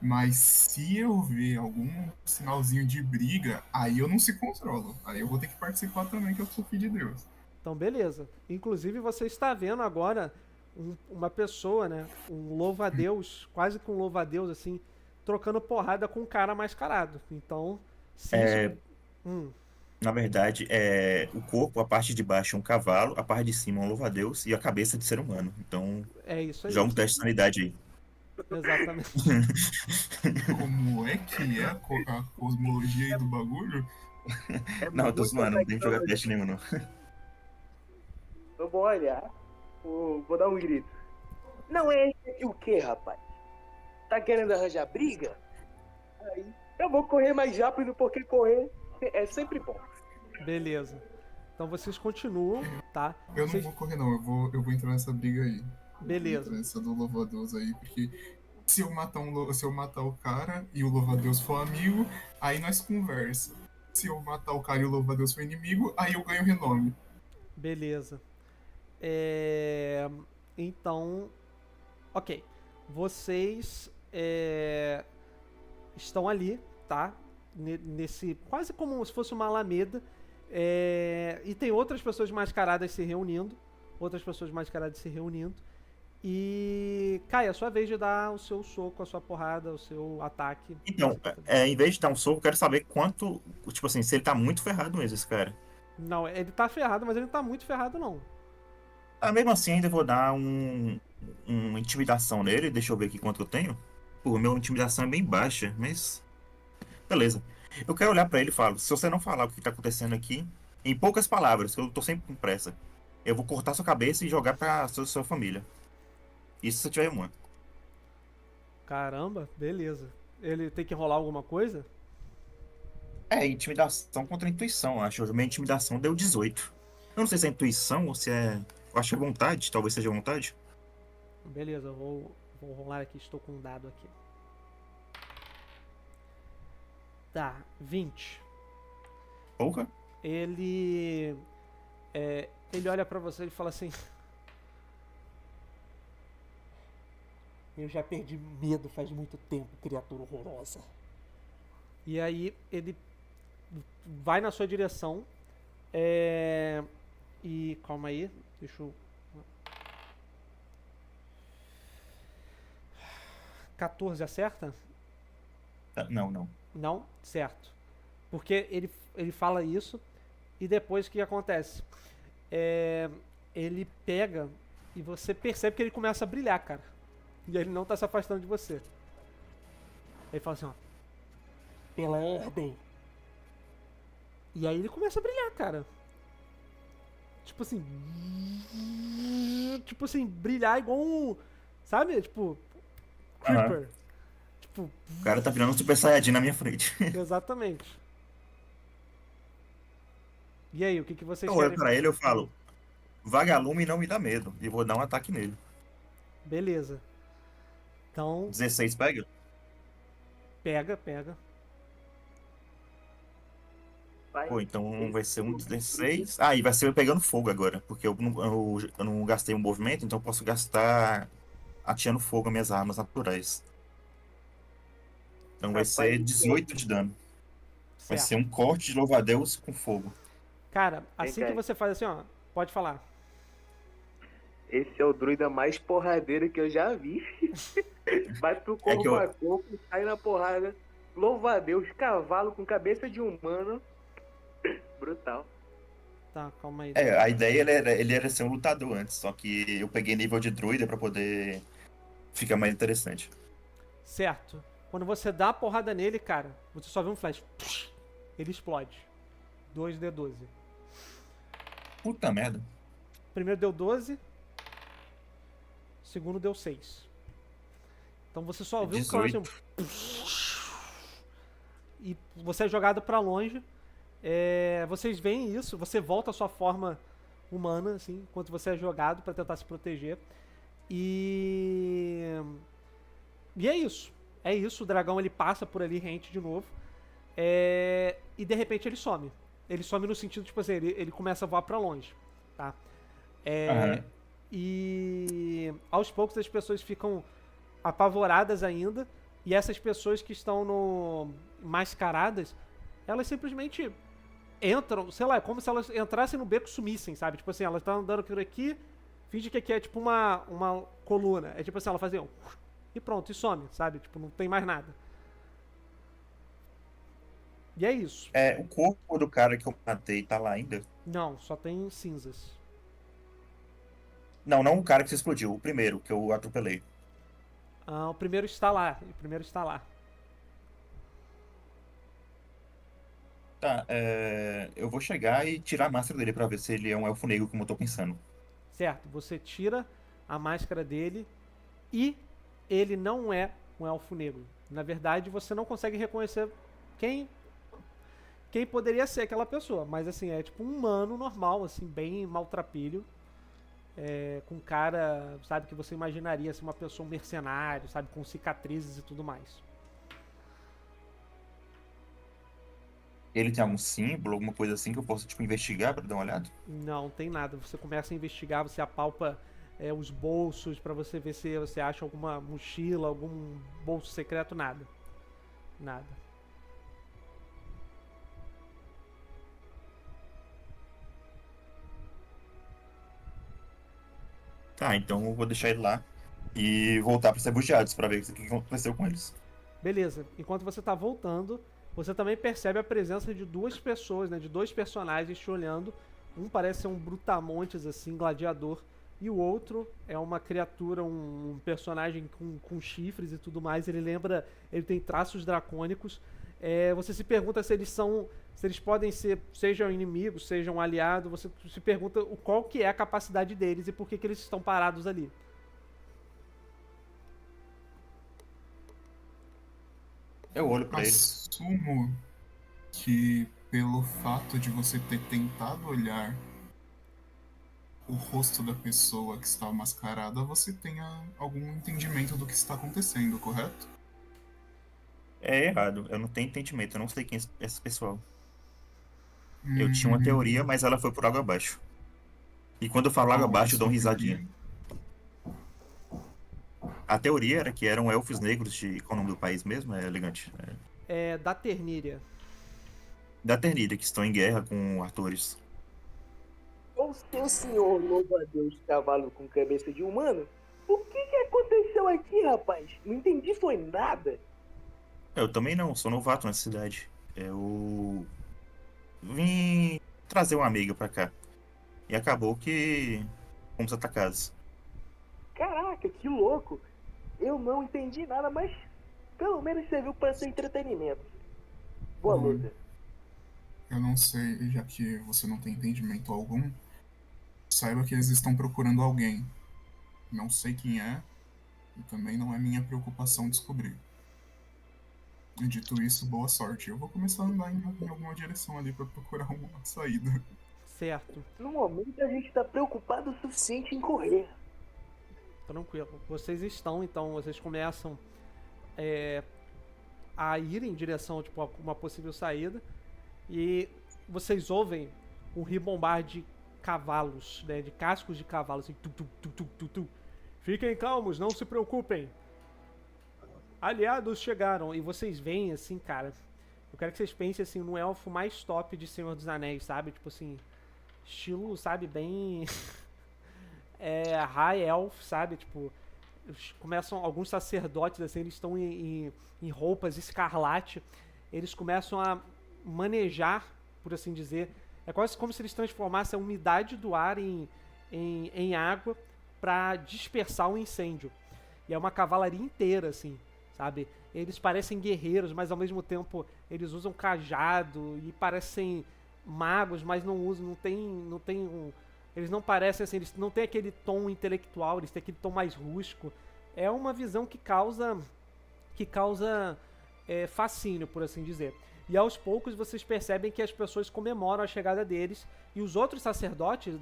mas se eu ver algum sinalzinho de briga, aí eu não se controlo. Aí eu vou ter que participar também, que eu sou filho de Deus. Então, beleza. Inclusive, você está vendo agora uma pessoa, né, um louva-a-Deus, quase que um louva-a-Deus, assim, trocando porrada com um cara mascarado. Então, se isso... Na verdade, o corpo, a parte de baixo é um cavalo, a parte de cima é um louva-a-Deus e a cabeça de ser humano. Então, É isso aí. joga um teste de sanidade aí. Exatamente. Como é que é a cosmologia aí do bagulho? Não, eu tô muito zoando, não tem que jogar tecnologia. teste nenhum, não. Eu vou olhar, vou dar um grito. Não é esse aqui o quê, rapaz? Tá querendo arranjar briga? Aí eu vou correr mais rápido, porque correr é sempre bom. Beleza. Então, vocês continuam, tá? Eu não vou correr, não. Eu vou entrar nessa briga aí. Beleza. Eu vou entrar nessa do louva-a-Deus aí, porque se eu matar o cara e o louva-a-Deus for amigo, aí nós conversa. Se eu matar o cara e o louva-a-Deus for inimigo, aí eu ganho renome. Beleza. Então, ok. Vocês estão ali, tá? Nesse, quase como se fosse uma alameda. E tem outras pessoas mascaradas se reunindo. E, Kai, é a sua vez de dar o seu soco, a sua porrada, o seu ataque. Então, em vez de dar um soco, eu quero saber quanto. Tipo assim, se ele tá muito ferrado mesmo, esse cara. Não, ele tá ferrado, mas ele não tá muito ferrado, não. Mesmo assim, ainda vou dar uma intimidação nele. Deixa eu ver aqui quanto eu tenho. Pô, minha intimidação é bem baixa, mas. Beleza. Eu quero olhar pra ele e falo: se você não falar o que tá acontecendo aqui, em poucas palavras, que eu tô sempre com pressa, eu vou cortar sua cabeça e jogar pra sua família. Isso se você tiver uma. Caramba, beleza. Ele tem que rolar alguma coisa? Intimidação contra intuição, acho. Minha intimidação deu 18. Eu não sei se é intuição ou se é. Eu acho que é vontade, talvez seja vontade. Beleza, eu vou rolar aqui, estou com um dado aqui. Tá, 20. Pouca? Ele olha pra você e fala assim: eu já perdi medo faz muito tempo, criatura horrorosa. E aí ele vai na sua direção. E calma aí, deixa eu... 14 acerta? Não. Não? Certo. Porque ele fala isso e depois o que acontece? ele pega e você percebe que ele começa a brilhar, cara. E ele não tá se afastando de você. Ele fala assim, ó. Pela ordem. E aí ele começa a brilhar, cara. Tipo assim. Tipo assim, brilhar igual um. Sabe? Tipo. Creeper. Tipo. O cara tá virando um Super Saiyajin na minha frente. Exatamente. E aí, o que vocês Eu olho querem? pra ele e eu falo, vagalume não me dá medo. E vou dar um ataque nele. Beleza. Então, 16 pega? pega. Vai. Pô, então vai ser um 16. Ah, e vai ser eu pegando fogo agora. Porque eu não gastei um movimento, então eu posso gastar atirando fogo as minhas armas naturais. Então vai Rapaz, ser 18 de dano. Vai Certo. ser um corte de louva-a-Deus com fogo. Cara, assim Vem que cá. você faz assim, ó, pode falar. Esse é o druida mais porradeiro que eu já vi. Vai pro É que eu- corpo a corpo, sai na porrada. Louva a Deus, cavalo com cabeça de humano. Brutal. Tá, calma aí. A ideia ele era ser um lutador antes, só que eu peguei nível de druida pra poder ficar mais interessante. Certo. Quando você dá a porrada nele, cara, você só vê um flash. Ele explode. 2d12. Puta merda. Primeiro deu 12. Segundo deu 6. Então você só viu um flash 18. e você é jogado pra longe. Vocês veem isso, você volta à sua forma humana, assim, enquanto você é jogado pra tentar se proteger. E é isso. É isso, o dragão ele passa por ali rente de novo. E de repente ele some. Ele some no sentido, tipo assim, ele começa a voar pra longe, tá? Aham. E aos poucos as pessoas ficam apavoradas ainda. E essas pessoas que estão mascaradas, elas simplesmente entram, sei lá, é como se elas entrassem no beco e sumissem, sabe? Tipo assim, elas estão andando por aqui, finge que aqui é tipo uma coluna. É tipo assim, ela fazia e pronto, e some, sabe? Tipo, não tem mais nada. E é isso. O corpo do cara que eu matei tá lá ainda? Não, só tem cinzas. Não, não o cara que se explodiu, o primeiro que eu atropelei. O primeiro está lá. O primeiro está lá. Tá, eu vou chegar e tirar a máscara dele pra ver se ele é um elfo negro, como eu tô pensando. Certo, você tira a máscara dele e ele não é um elfo negro. Na verdade, você não consegue reconhecer quem poderia ser aquela pessoa. Mas assim, é tipo um humano normal, assim, bem maltrapilho. Com cara, sabe, que você imaginaria ser uma pessoa, um mercenário, sabe, com cicatrizes e tudo mais. Ele tem algum símbolo, alguma coisa assim que eu possa, tipo, investigar pra dar uma olhada? Não, tem nada. Você começa a investigar, você apalpa os bolsos pra você ver se você acha alguma mochila, algum bolso secreto, nada. Nada. Tá, então eu vou deixar ele lá e voltar pros refugiados pra ver o que aconteceu com eles. Beleza. Enquanto você tá voltando, você também percebe a presença de duas pessoas, né? De dois personagens te olhando. Um parece ser um brutamontes, assim, gladiador. E o outro é uma criatura, um personagem com chifres e tudo mais. Ele tem traços dracônicos. Você se pergunta se eles podem ser, sejam inimigos, sejam aliados. Você se pergunta qual que é a capacidade deles e por que eles estão parados ali. Eu olho pra eles. Assumo que pelo fato de você ter tentado olhar o rosto da pessoa que está mascarada, você tenha algum entendimento do que está acontecendo, correto? É errado, eu não tenho entendimento, eu não sei quem é esse pessoal. Eu tinha uma teoria, mas ela foi por água abaixo. E quando eu falo água abaixo, eu dou uma risadinha. A teoria era que eram elfos negros de... Qual é o nome do país mesmo? É elegante. Da Terníria. Da Terníria, que estão em guerra com Artores. O seu senhor louva a Deus cavalo com cabeça de humano? O que aconteceu aqui, rapaz? Não entendi, foi nada. Eu também não, sou novato nessa cidade. Eu vim trazer uma amiga pra cá. e acabou que fomos atacados. Caraca, que louco! Eu não entendi nada, mas pelo menos serviu para ser entretenimento. Boa Bom, luta. eu não sei, já que você não tem entendimento algum, saiba que eles estão procurando alguém. Não sei quem é, e também não é minha preocupação descobrir. E dito isso, boa sorte. Eu vou começar a andar em alguma direção ali para procurar uma saída. Certo, No momento a gente tá preocupado o suficiente em correr. tranquilo. Vocês estão, então, vocês começam a ir em direção tipo, a uma possível saída e vocês ouvem um ribombar de cavalos, né, de cascos de cavalos, assim, tum, tum, tum, tum, tum, tum. Fiquem calmos, não se preocupem. Aliados chegaram e vocês veem assim, cara. Eu quero que vocês pensem assim no elfo mais top de Senhor dos Anéis, sabe? Tipo assim, estilo, sabe, bem high elf, sabe? Tipo, começam alguns sacerdotes assim, eles estão em roupas escarlate, eles começam a manejar, por assim dizer, é quase como se eles transformassem a umidade do ar em água para dispersar o incêndio. E é uma cavalaria inteira, assim, sabe? Eles parecem guerreiros, mas ao mesmo tempo eles usam cajado e parecem magos, mas não usam, não tem eles não parecem assim, eles não têm aquele tom intelectual, eles têm aquele tom mais rústico. É uma visão que causa fascínio, por assim dizer. E aos poucos vocês percebem que as pessoas comemoram a chegada deles e os outros sacerdotes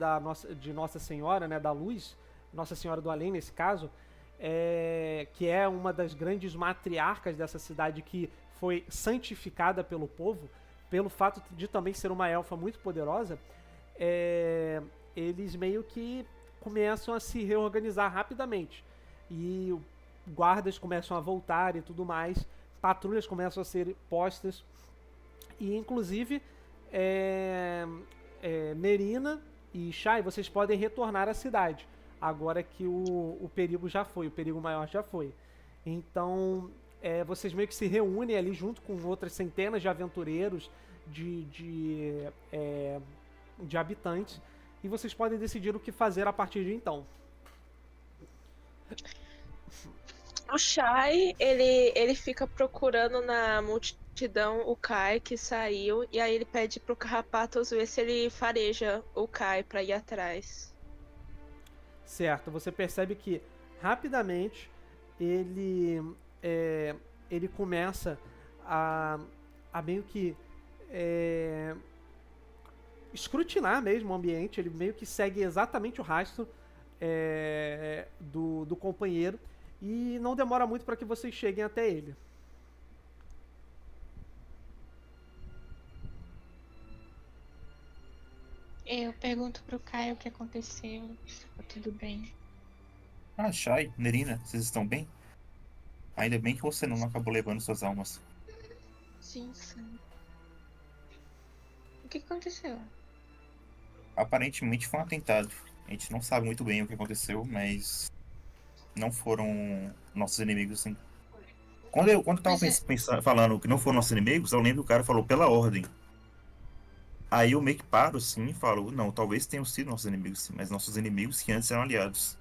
de Nossa Senhora, né, da Luz, Nossa Senhora do Além nesse caso, que é uma das grandes matriarcas dessa cidade que foi santificada pelo povo, pelo fato de também ser uma elfa muito poderosa, eles meio que começam a se reorganizar rapidamente. E guardas começam a voltar e tudo mais, patrulhas começam a ser postas, e inclusive Nerina e Shai, vocês podem retornar à cidade, agora que o perigo já foi, o perigo maior já foi. Então, vocês meio que se reúnem ali junto com outras centenas de aventureiros, de habitantes, e vocês podem decidir o que fazer a partir de então. O Shai, ele fica procurando na multidão o Kai que saiu, e aí ele pede pro Carrapatos ver se ele fareja o Kai pra ir atrás. Certo, você percebe que rapidamente ele começa a meio que escrutinar mesmo o ambiente, ele meio que segue exatamente o rastro do companheiro e não demora muito para que vocês cheguem até ele. Eu pergunto pro Caio o que aconteceu, se tá tudo bem. Ah, Shai, Nerina, vocês estão bem? Ainda bem que você não acabou levando suas almas. Sim, sim. O que aconteceu? Aparentemente foi um atentado. A gente não sabe muito bem o que aconteceu, mas não foram nossos inimigos, sim. Quando eu tava falando que não foram nossos inimigos, eu lembro que o cara falou pela ordem. Aí eu meio que paro assim e falo, não, talvez tenham sido nossos inimigos, sim, mas nossos inimigos que antes eram aliados.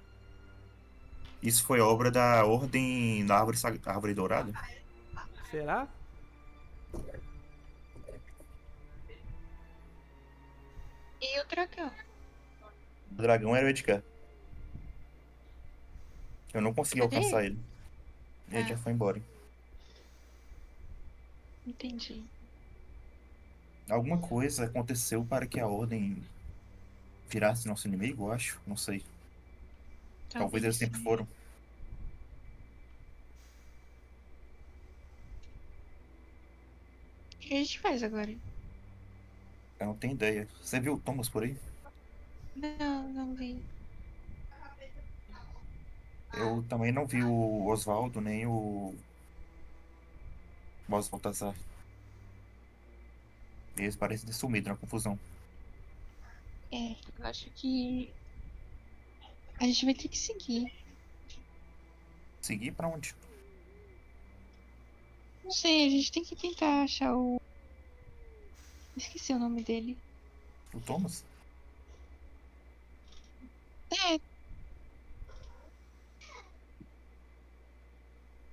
Isso foi obra da ordem da árvore dourada? Será? E o dragão? O dragão era o Edgar. Eu não consegui Cadê alcançar ele. Ele Ah. já foi embora. Entendi. Alguma coisa aconteceu para que a ordem virasse nosso inimigo, eu acho. Não sei. Talvez eles sempre sim. foram. O que a gente faz agora? Eu não tenho ideia. Você viu o Thomas por aí? Não, não vi. Eu também não vi o Oswaldo nem o Boss Baltazar. Eles parecem ter sumido na confusão. Eu acho que a gente vai ter que seguir. Seguir pra onde? Não sei, a gente tem que tentar achar o. Esqueci o nome dele. O Thomas? É,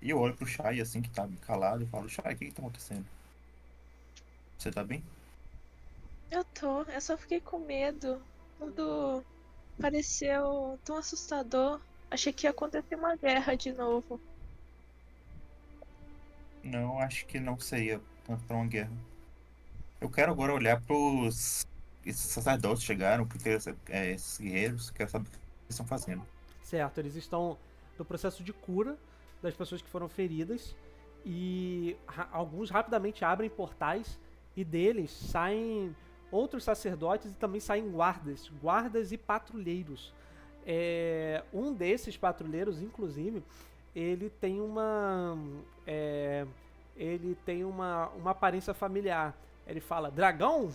E eu olho pro Shai assim que tá calado e falo, Shai, o que tá acontecendo? Você tá bem? Eu só fiquei com medo. Tudo pareceu tão assustador. Achei que ia acontecer uma guerra de novo. Não, acho que não seria tanto pra uma guerra. Eu quero agora olhar pros. Esses sacerdotes chegaram, porque esses guerreiros, quero saber o que eles estão fazendo. Certo, eles estão no processo de cura das pessoas que foram feridas e alguns rapidamente abrem portais e deles saem outros sacerdotes e também saem guardas e patrulheiros. Um desses patrulheiros, inclusive, ele tem uma uma aparência familiar. Ele fala: dragão?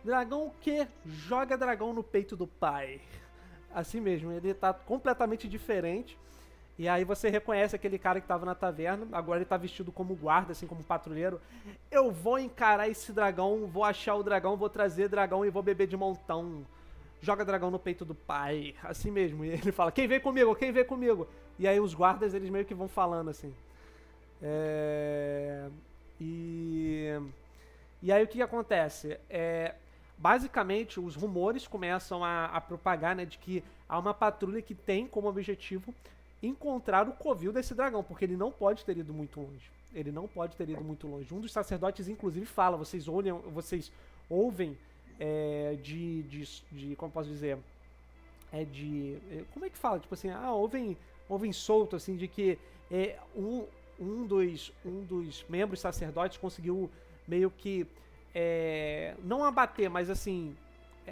Dragão o quê? Joga dragão no peito do pai. Assim mesmo, ele tá completamente diferente. E aí você reconhece aquele cara que tava na taverna. Agora ele tá vestido como guarda, assim como patrulheiro. Eu vou encarar esse dragão, vou achar o dragão, vou trazer dragão e vou beber de montão. Joga dragão no peito do pai. Assim mesmo. E ele fala: quem vem comigo? Quem vem comigo? E aí os guardas, eles meio que vão falando assim. E aí o que acontece? Basicamente, os rumores começam a propagar, né, de que há uma patrulha que tem como objetivo encontrar o covil desse dragão, porque ele não pode ter ido muito longe. Ele não pode ter ido muito longe. Um dos sacerdotes, inclusive, fala: vocês ouvem como posso dizer? Como é que fala? Tipo assim, ouvem solto, assim, de que um dos membros sacerdotes conseguiu meio que não abater, mas assim,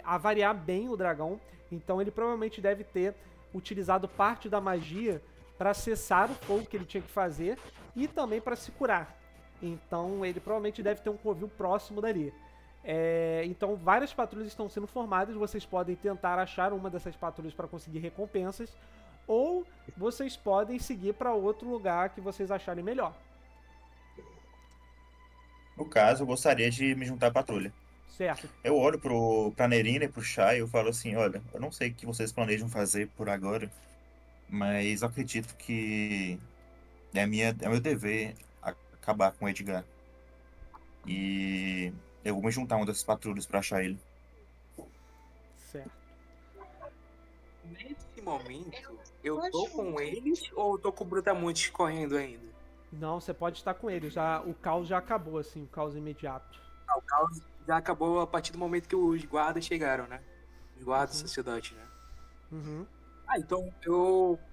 avariar bem o dragão. Então ele provavelmente deve ter utilizado parte da magia para cessar o fogo que ele tinha que fazer e também para se curar. Então ele provavelmente deve ter um covil próximo dali. Então várias patrulhas estão sendo formadas. Vocês podem tentar achar uma dessas patrulhas para conseguir recompensas, ou vocês podem seguir para outro lugar que vocês acharem melhor. No caso, eu gostaria de me juntar à patrulha. Certo. Eu olho pra Nerina e pro Shai e eu falo assim, olha, eu não sei o que vocês planejam fazer por agora, mas eu acredito que é meu dever acabar com o Edgar. E eu vou me juntar a uma dessas patrulhas pra achar ele. Certo. Nesse momento, eu tô com eles ou eu tô com o Brutamontes correndo ainda? Não, você pode estar com ele. O caos já acabou, assim, o caos imediato. Ah, o caos já acabou a partir do momento que os guardas chegaram, né? Os guardas sacerdotes, né? Uhum. Então,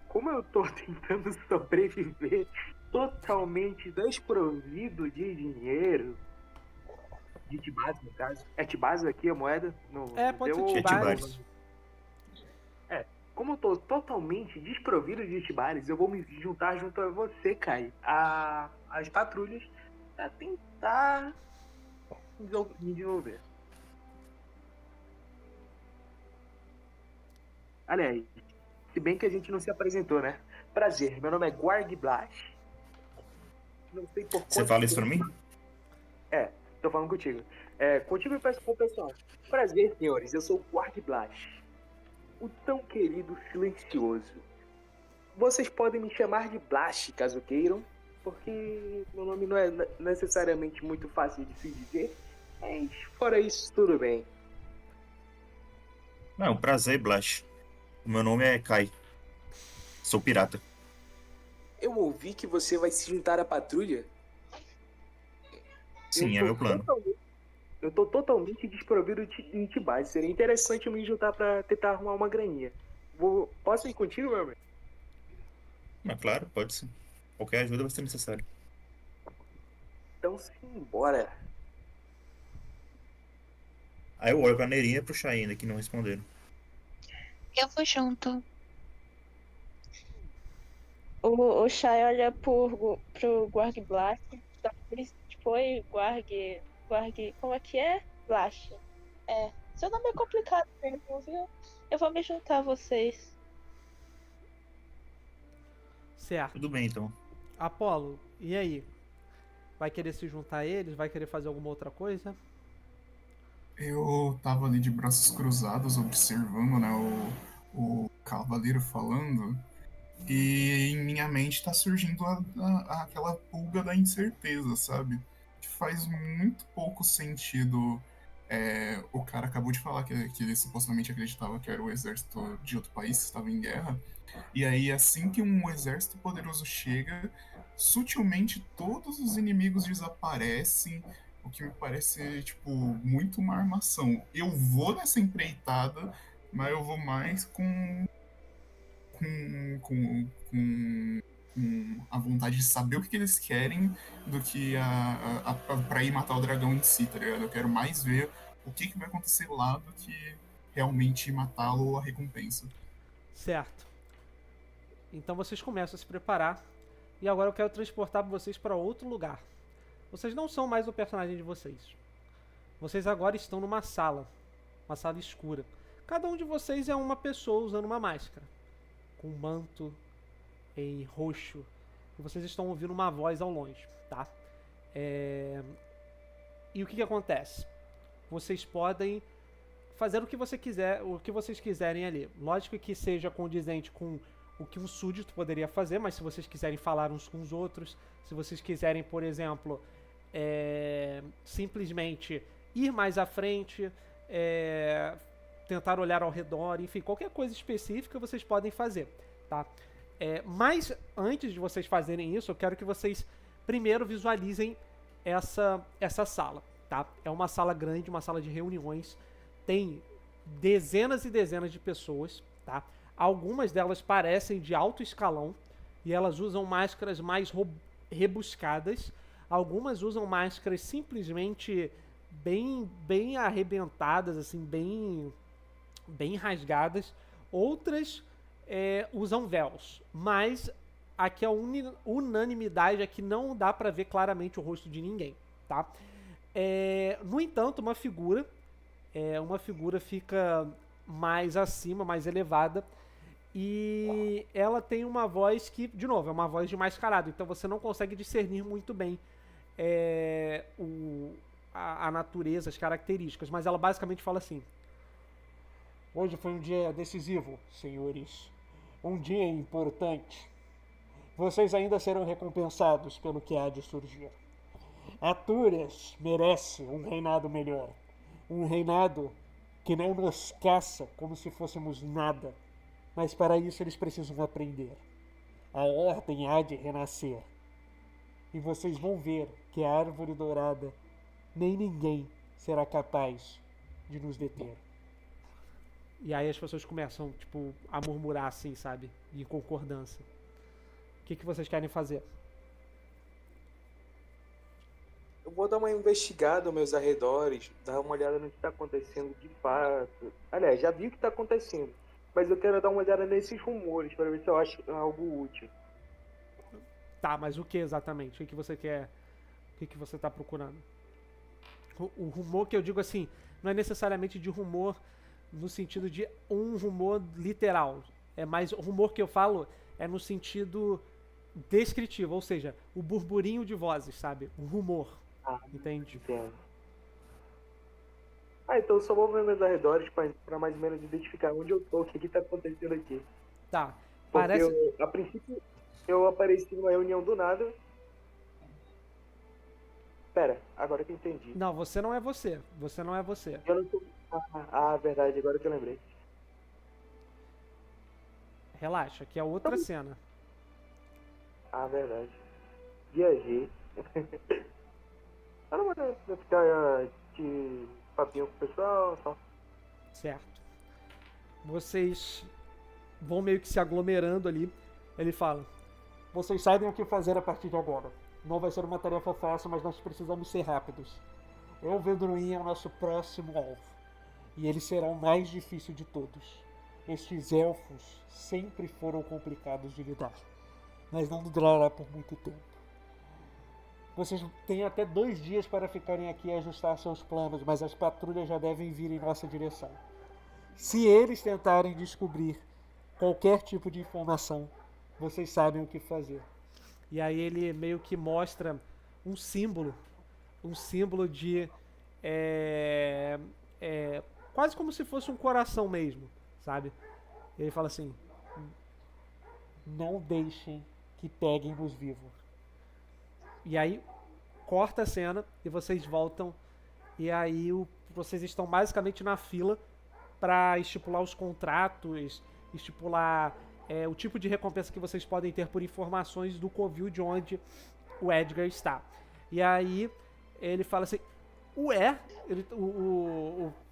como eu tô tentando sobreviver totalmente desprovido de dinheiro, de Tibase, no caso. É Tibase aqui a moeda? Pode ser Tibase. Tibase. Como eu tô totalmente desprovido de Tibares, eu vou me juntar junto a você, Kai, as patrulhas, pra tentar me desenvolver. Aliás, se bem que a gente não se apresentou, né? Prazer, meu nome é Guarg Blash. Não sei por Você quanto fala isso tempo- pra mim? Tô falando contigo. Contigo e com o pessoal. Prazer, senhores, eu sou o Guarg Blash. O tão querido silencioso. Vocês podem me chamar de Blash, caso queiram, porque meu nome não é necessariamente muito fácil de se dizer, mas fora isso, tudo bem. Não, prazer, Blash. O meu nome é Kai. Sou pirata. Eu ouvi que você vai se juntar à patrulha. Sim, é meu plano. Eu tô totalmente desprovido de Tibase. Seria interessante eu me juntar pra tentar arrumar uma graninha. Posso ir contigo, meu amigo? Mas claro, pode sim. Qualquer ajuda vai ser necessária. Então, simbora. Aí eu olho pra Nerina e pro Shai ainda, que não responderam. eu vou junto. O Shai olha pro Guarg Blast. Foi Guarg. Como é que é? Blast. Seu nome é complicado mesmo, viu? Eu vou me juntar a vocês. Certo. Tudo bem, então. Apolo, e aí? Vai querer se juntar a eles? Vai querer fazer alguma outra coisa? Eu tava ali de braços cruzados, observando, né, o cavaleiro falando, e em minha mente tá surgindo aquela pulga da incerteza, sabe? Que faz muito pouco sentido. O cara acabou de falar que ele supostamente acreditava que era o exército de outro país que estava em guerra. E aí, assim que um exército poderoso chega, sutilmente todos os inimigos desaparecem, o que me parece, tipo, muito uma armação. Eu vou nessa empreitada, mas eu vou mais com a vontade de saber o que eles querem do que pra ir matar o dragão em si, tá ligado? Eu quero mais ver o que vai acontecer lá do que realmente matá-lo ou a recompensa. Certo. Então vocês começam a se preparar. E agora eu quero transportar vocês para outro lugar. Vocês não são mais o personagem de vocês. Vocês agora estão numa sala. Uma sala escura. Cada um de vocês é uma pessoa usando uma máscara. Com um manto em roxo. E vocês estão ouvindo uma voz ao longe, tá? E o que acontece? Vocês podem fazer o que você quiser, o que vocês quiserem ali. Lógico que seja condizente com o que um súdito poderia fazer, mas se vocês quiserem falar uns com os outros, se vocês quiserem, por exemplo, simplesmente ir mais à frente, tentar olhar ao redor, enfim, qualquer coisa específica vocês podem fazer, tá? Mas antes de vocês fazerem isso, eu quero que vocês primeiro visualizem essa sala, tá? É uma sala grande, uma sala de reuniões, tem dezenas e dezenas de pessoas, tá? Algumas delas parecem de alto escalão e elas usam máscaras mais rebuscadas. Algumas usam máscaras simplesmente bem arrebentadas, assim, bem rasgadas. Outras usam véus. Mas aqui a unanimidade é que não dá pra ver claramente o rosto de ninguém, tá? No entanto, uma figura fica mais acima, mais elevada, e ela tem uma voz que, de novo, é uma voz de mascarado, então você não consegue discernir muito bem a natureza, as características, mas ela basicamente fala assim: hoje foi um dia decisivo, senhores, um dia importante. Vocês ainda serão recompensados pelo que há de surgir. Atúrias merece um reinado melhor, um reinado que não nos caça como se fôssemos nada. Mas para isso eles precisam aprender. A ordem há de renascer. E vocês vão ver que a árvore dourada nem ninguém será capaz de nos deter. E aí as pessoas começam, tipo, a murmurar assim, sabe? Em concordância. O que vocês querem fazer? Eu vou dar uma investigada aos meus arredores, dar uma olhada no que está acontecendo de fato. Aliás, já vi o que está acontecendo, mas eu quero dar uma olhada nesses rumores para ver se eu acho algo útil. Tá, mas o que exatamente? O que você quer? O que você tá procurando? O rumor que eu digo assim, não é necessariamente de rumor no sentido de um rumor literal. É mais, o rumor que eu falo é no sentido descritivo, ou seja, o burburinho de vozes, sabe? O rumor. Entende? Entendo. Então eu só vou ver meus arredores para mais ou menos identificar onde eu tô, o que tá acontecendo aqui. Tá. Porque Parece. a princípio eu apareci numa reunião do nada. Pera, agora que eu entendi. Não, você não é você. Você não é você. Eu não tô... verdade, agora que eu lembrei. Relaxa, que é outra cena. Verdade. Viajei. Eu não vou ficar de papinho com o pessoal, só. Certo. Vocês vão meio que se aglomerando ali. Ele fala: vocês sabem o que fazer a partir de agora. Não vai ser uma tarefa fácil, mas nós precisamos ser rápidos. Elvedruin é o nosso próximo alvo. E ele será o mais difícil de todos. Estes elfos sempre foram complicados de lidar. Mas não durará por muito tempo. Vocês têm até 2 dias para ficarem aqui e ajustar seus planos, mas as patrulhas já devem vir em nossa direção. Se eles tentarem descobrir qualquer tipo de informação, vocês sabem o que fazer. E aí ele meio que mostra um símbolo de quase como se fosse um coração mesmo, sabe? E ele fala assim: não deixem que peguem-nos vivos. E aí corta a cena e vocês voltam. E aí vocês estão basicamente na fila para estipular os contratos, estipular o tipo de recompensa que vocês podem ter por informações do covil de onde o Edgar está. E aí ele fala assim: ué,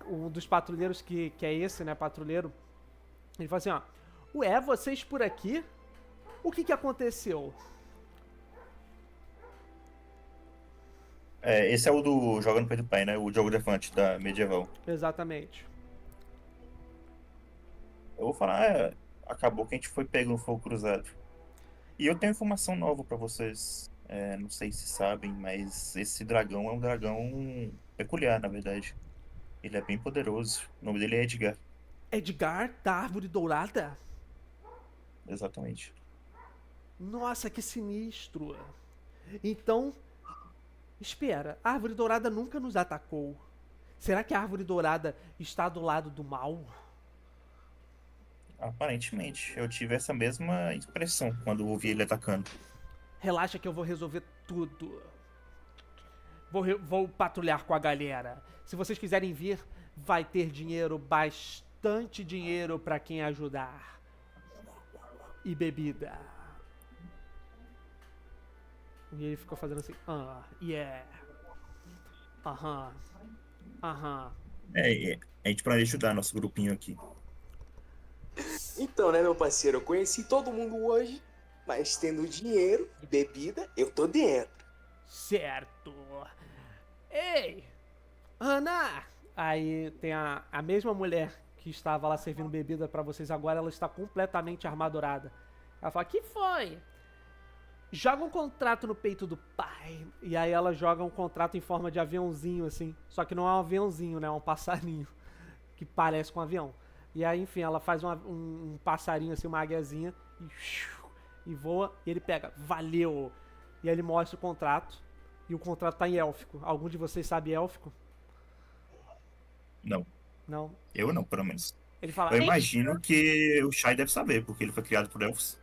um dos patrulheiros que é esse, né, patrulheiro, ele fala assim, ó: ué, vocês por aqui? O que aconteceu? Esse é o do Joga no Peito do Pai, né? O Diogo Defante, da Medieval. Exatamente. Eu vou falar, acabou que a gente foi pego no fogo cruzado. E eu tenho informação nova pra vocês. Não sei se sabem, mas esse dragão é um dragão peculiar, na verdade. Ele é bem poderoso. O nome dele é Edgar. Edgar da Árvore Dourada? Exatamente. Nossa, que sinistro. Então, espera, a Árvore Dourada nunca nos atacou. Será que a Árvore Dourada está do lado do mal? Aparentemente, eu tive essa mesma impressão quando ouvi ele atacando. Relaxa que eu vou resolver tudo. Vou patrulhar com a galera. Se vocês quiserem vir, vai ter dinheiro, bastante dinheiro pra quem ajudar. E bebida. E ele ficou fazendo assim: yeah. Aham. A gente planeja ajudar nosso grupinho aqui. Então, né, meu parceiro, eu conheci todo mundo hoje, mas tendo dinheiro e bebida, eu tô dentro. Certo. Ei, Ana! Aí tem a mesma mulher que estava lá servindo bebida pra vocês agora, ela está completamente armadurada. Ela fala: que foi? Joga um contrato no peito do pai. E aí ela joga um contrato em forma de aviãozinho, assim. Só que não é um aviãozinho, né? É um passarinho. Que parece com um avião. E aí, enfim, ela faz um passarinho, assim, uma águiazinha. E voa. E ele pega: valeu! E aí ele mostra o contrato. E o contrato tá em élfico. Algum de vocês sabe élfico? Não. Não? Eu não, pelo menos. Ele fala: Eu imagino que o Shai deve saber, porque ele foi criado por elfos.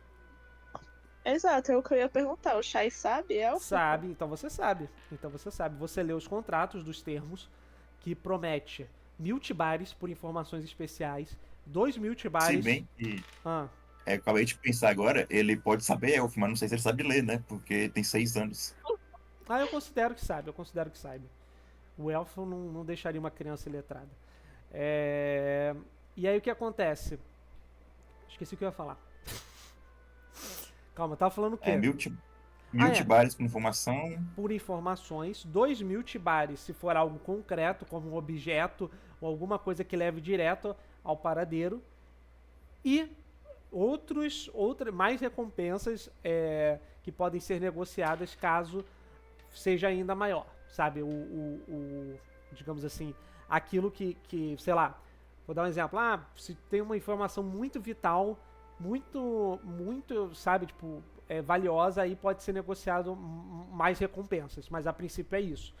Exato, é o que eu ia perguntar. O Shai sabe? sabe, então você sabe. Você lê os contratos dos termos que promete 1000 tibares por informações especiais, 2000 tibares... Se bem que... Ah, acabei de pensar agora, ele pode saber elfo, mas não sei se ele sabe ler, né? Porque tem 6 anos. eu considero que sabe, O elfo não deixaria uma criança iletrada. E aí o que acontece? Esqueci o que eu ia falar. Calma, tava falando o quê? 1000 tibares por informação. Por informações, 2000 tibares se for algo concreto, como um objeto ou alguma coisa que leve direto ao paradeiro. E mais recompensas que podem ser negociadas caso seja ainda maior, sabe? Digamos assim, aquilo que, sei lá, vou dar um exemplo. Se tem uma informação muito vital, muito, sabe, tipo, valiosa, aí pode ser negociado mais recompensas, mas a princípio é isso.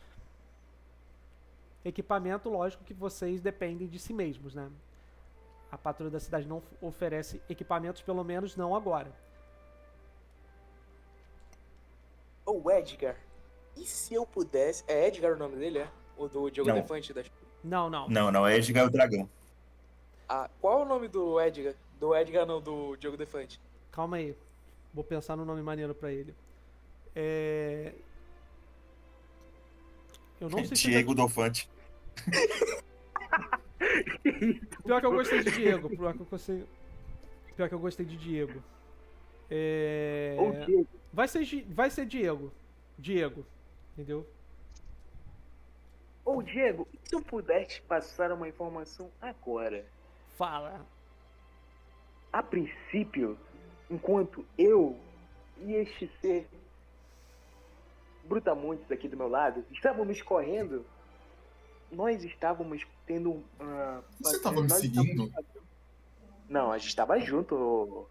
Equipamento, lógico que vocês dependem de si mesmos, né? A patrulha da cidade não oferece equipamentos, pelo menos não agora. Ô, Edgar, e se eu pudesse... É Edgar o nome dele, é? O do Diogo Não. Defante? Não. Não, é Edgar o Dragão. Qual é o nome do Edgar? Do Edgar não, do Diogo Defante. Calma aí. Vou pensar no nome maneiro pra ele. Eu não sei se... Diego Dofante. Pior que eu gostei de Diego. Pior que eu gostei de Diego. Ô, Diego. Vai ser Diego. Diego. Entendeu? Ô, Diego, e se eu puder te passar uma informação agora? Fala. A princípio, enquanto eu e este ser brutamontes aqui do meu lado estávamos correndo, nós estávamos tendo... Você estava me seguindo? Não, a gente estava junto, ô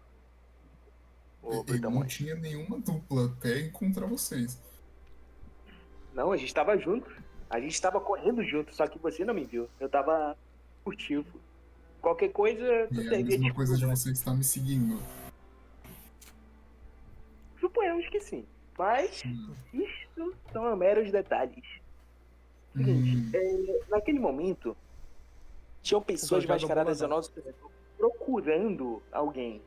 Eu não brutamonte. tinha nenhuma dupla até encontrar vocês. Não, a gente estava junto. A gente estava correndo junto, só que você não me viu. Eu estava furtivo. Qualquer coisa, tu E é a servia mesma de coisa de escudo. você estar me seguindo. Suponhamos que sim. Mas isto são meros detalhes. Seguinte, naquele momento, tinham pessoas Joga mascaradas ao boladão. nosso redor procurando alguém.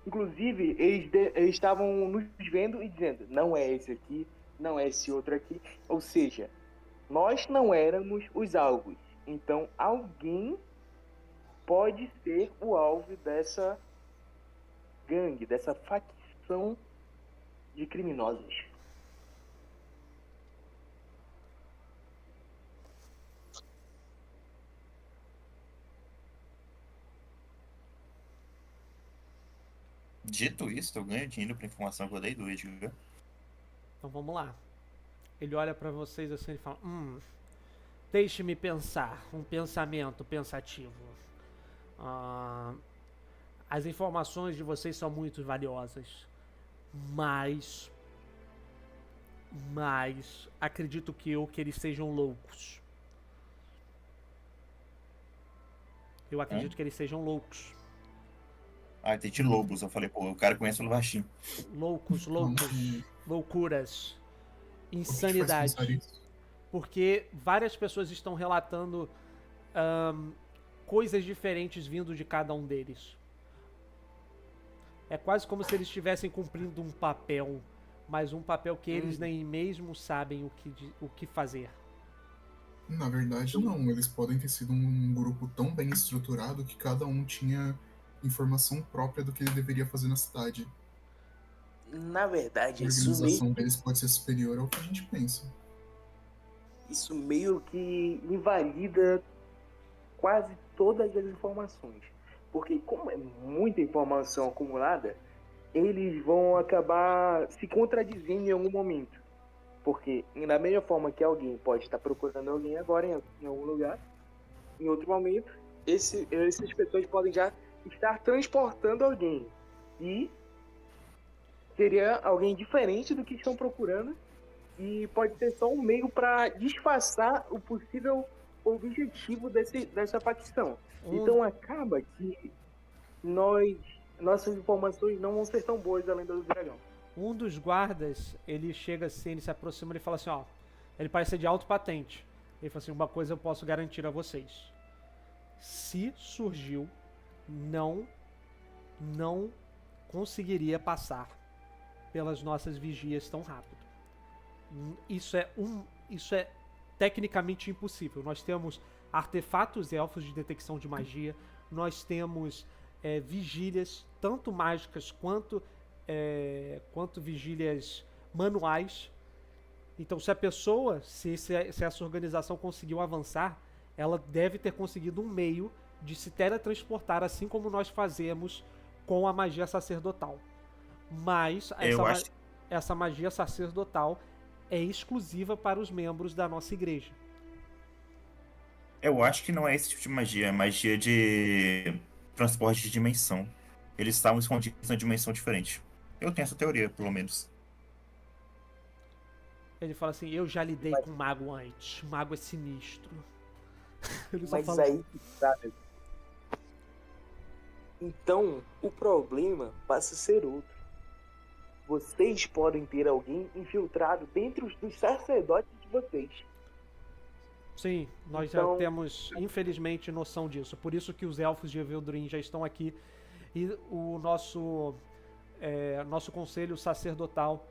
Inclusive, eles estavam nos vendo e dizendo, não é esse aqui, não é esse outro aqui. Ou seja, nós não éramos os alvos. Então, alguém pode ser o alvo dessa gangue, dessa facção de criminosos. Dito isso, eu ganho dinheiro pra informação que eu dei do Edgar. Então vamos lá. Ele olha pra vocês assim e fala: deixe-me pensar. Um pensamento pensativo. As informações de vocês são muito valiosas. Mas acredito que eles sejam loucos. Eu acredito que eles sejam loucos. Ah, entendi lobos. Eu falei, pô, o cara conhece o baixinho. Loucuras, O que te faz insanidade. pensar isso? Porque várias pessoas estão relatando coisas diferentes vindo de cada um deles. É quase como se eles estivessem cumprindo um papel, mas um papel que eles nem mesmo sabem o que fazer. Na verdade, não. Eles podem ter sido um grupo tão bem estruturado que cada um tinha informação própria do que ele deveria fazer na cidade. Na A verdade, organização deles pode ser superior ao que a gente pensa. isso meio que invalida quase todas as informações. Porque como é muita informação acumulada, eles vão acabar se contradizendo em algum momento. Porque da mesma forma que alguém pode estar procurando alguém agora em algum lugar, em outro momento, essas pessoas podem já estar transportando alguém. E seria alguém diferente do que estão procurando. E pode ser só um meio para disfarçar o possível objetivo dessa facção. Então acaba que nossas informações não vão ser tão boas além do dragão. Um dos guardas, ele chega assim, ele se aproxima e fala assim, ó, ele parece ser de alto patente. Ele fala assim, uma coisa eu posso garantir a vocês. Se surgiu, não conseguiria passar pelas nossas vigias tão rápido. Isso é tecnicamente impossível. Nós temos artefatos elfos de detecção de magia, nós temos vigílias, tanto mágicas quanto vigílias manuais. Então, se a pessoa, se essa organização conseguiu avançar, ela deve ter conseguido um meio de se teletransportar, assim como nós fazemos com a magia sacerdotal. Mas essa magia sacerdotal é exclusiva para os membros da nossa igreja. Eu acho que não é esse tipo de magia, é magia de transporte de dimensão. Eles estavam escondidos na dimensão diferente. Eu tenho essa teoria, pelo menos. Ele fala assim, eu já lidei com mago antes. Mago é sinistro. Ele só Mas fala aí, sabe? Então, o problema passa a ser outro. Vocês podem ter alguém infiltrado dentro dos sacerdotes de vocês. Sim, nós Então, já temos, infelizmente, noção disso. Por isso que os elfos de Eveldurin já estão aqui. E o nosso conselho sacerdotal,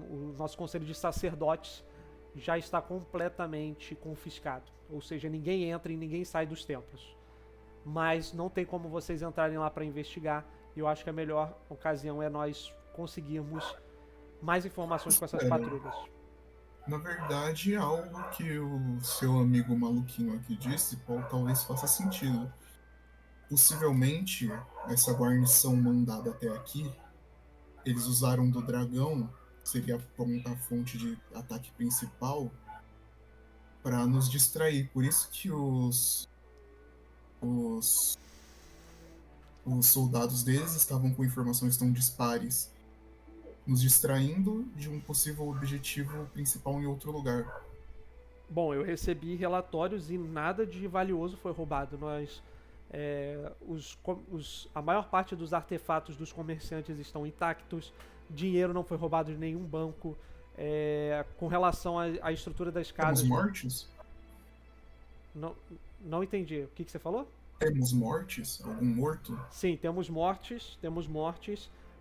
o nosso conselho de sacerdotes, já está completamente confiscado. Ou seja, ninguém entra e ninguém sai dos templos. Mas não tem como vocês entrarem lá para investigar. E eu acho que a melhor ocasião é nós conseguirmos mais informações com essas patrulhas. Na verdade, algo que o seu amigo maluquinho aqui disse talvez faça sentido. Possivelmente, essa guarnição mandada até aqui, eles usaram do dragão, que seria a fonte de ataque principal, para nos distrair. Por isso que os soldados deles estavam com informações tão dispares, nos distraindo de um possível objetivo principal em outro lugar. Bom, eu recebi relatórios e nada de valioso foi roubado. Nós A maior parte dos artefatos dos comerciantes estão intactos, dinheiro não foi roubado de nenhum banco. Com relação à estrutura das casas. Temos mortes? Não entendi. O que você falou? Temos mortes? Algum morto? Sim, temos mortes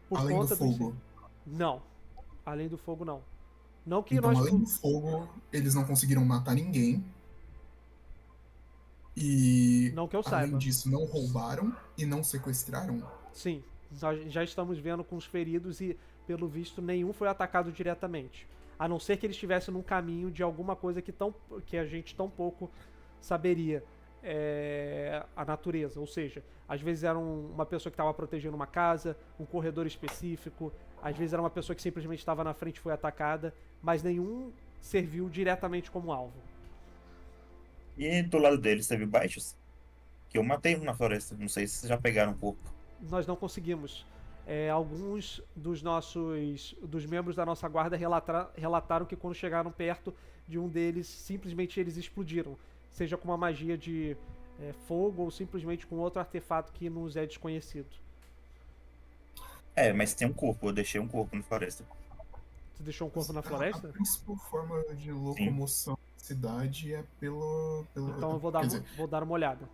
por Além conta do fogo. Não. Além do fogo, não. Não que Então, nós. além do fogo, eles não conseguiram matar ninguém. E, Não que eu além saiba. disso, não roubaram e não sequestraram. Sim, nós já estamos vendo com os feridos e, pelo visto, nenhum foi atacado diretamente. A não ser que eles estivessem num caminho de alguma coisa que a gente tão pouco saberia. A natureza, ou seja, às vezes era uma pessoa que estava protegendo uma casa, um corredor específico, às vezes era uma pessoa que simplesmente estava na frente e foi atacada, mas nenhum serviu diretamente como alvo. E do lado deles teve baixos. Que eu matei um na floresta. Não sei se vocês já pegaram um corpo. Nós não conseguimos. Alguns dos membros da nossa guarda relataram que quando chegaram perto de um deles, simplesmente eles explodiram. Seja com uma magia de fogo ou simplesmente com outro artefato que nos é desconhecido. Mas tem um corpo. Eu deixei um corpo na floresta. Você deixou um corpo na floresta? A principal forma de locomoção da cidade é pelo... Então eu vou dar uma olhada.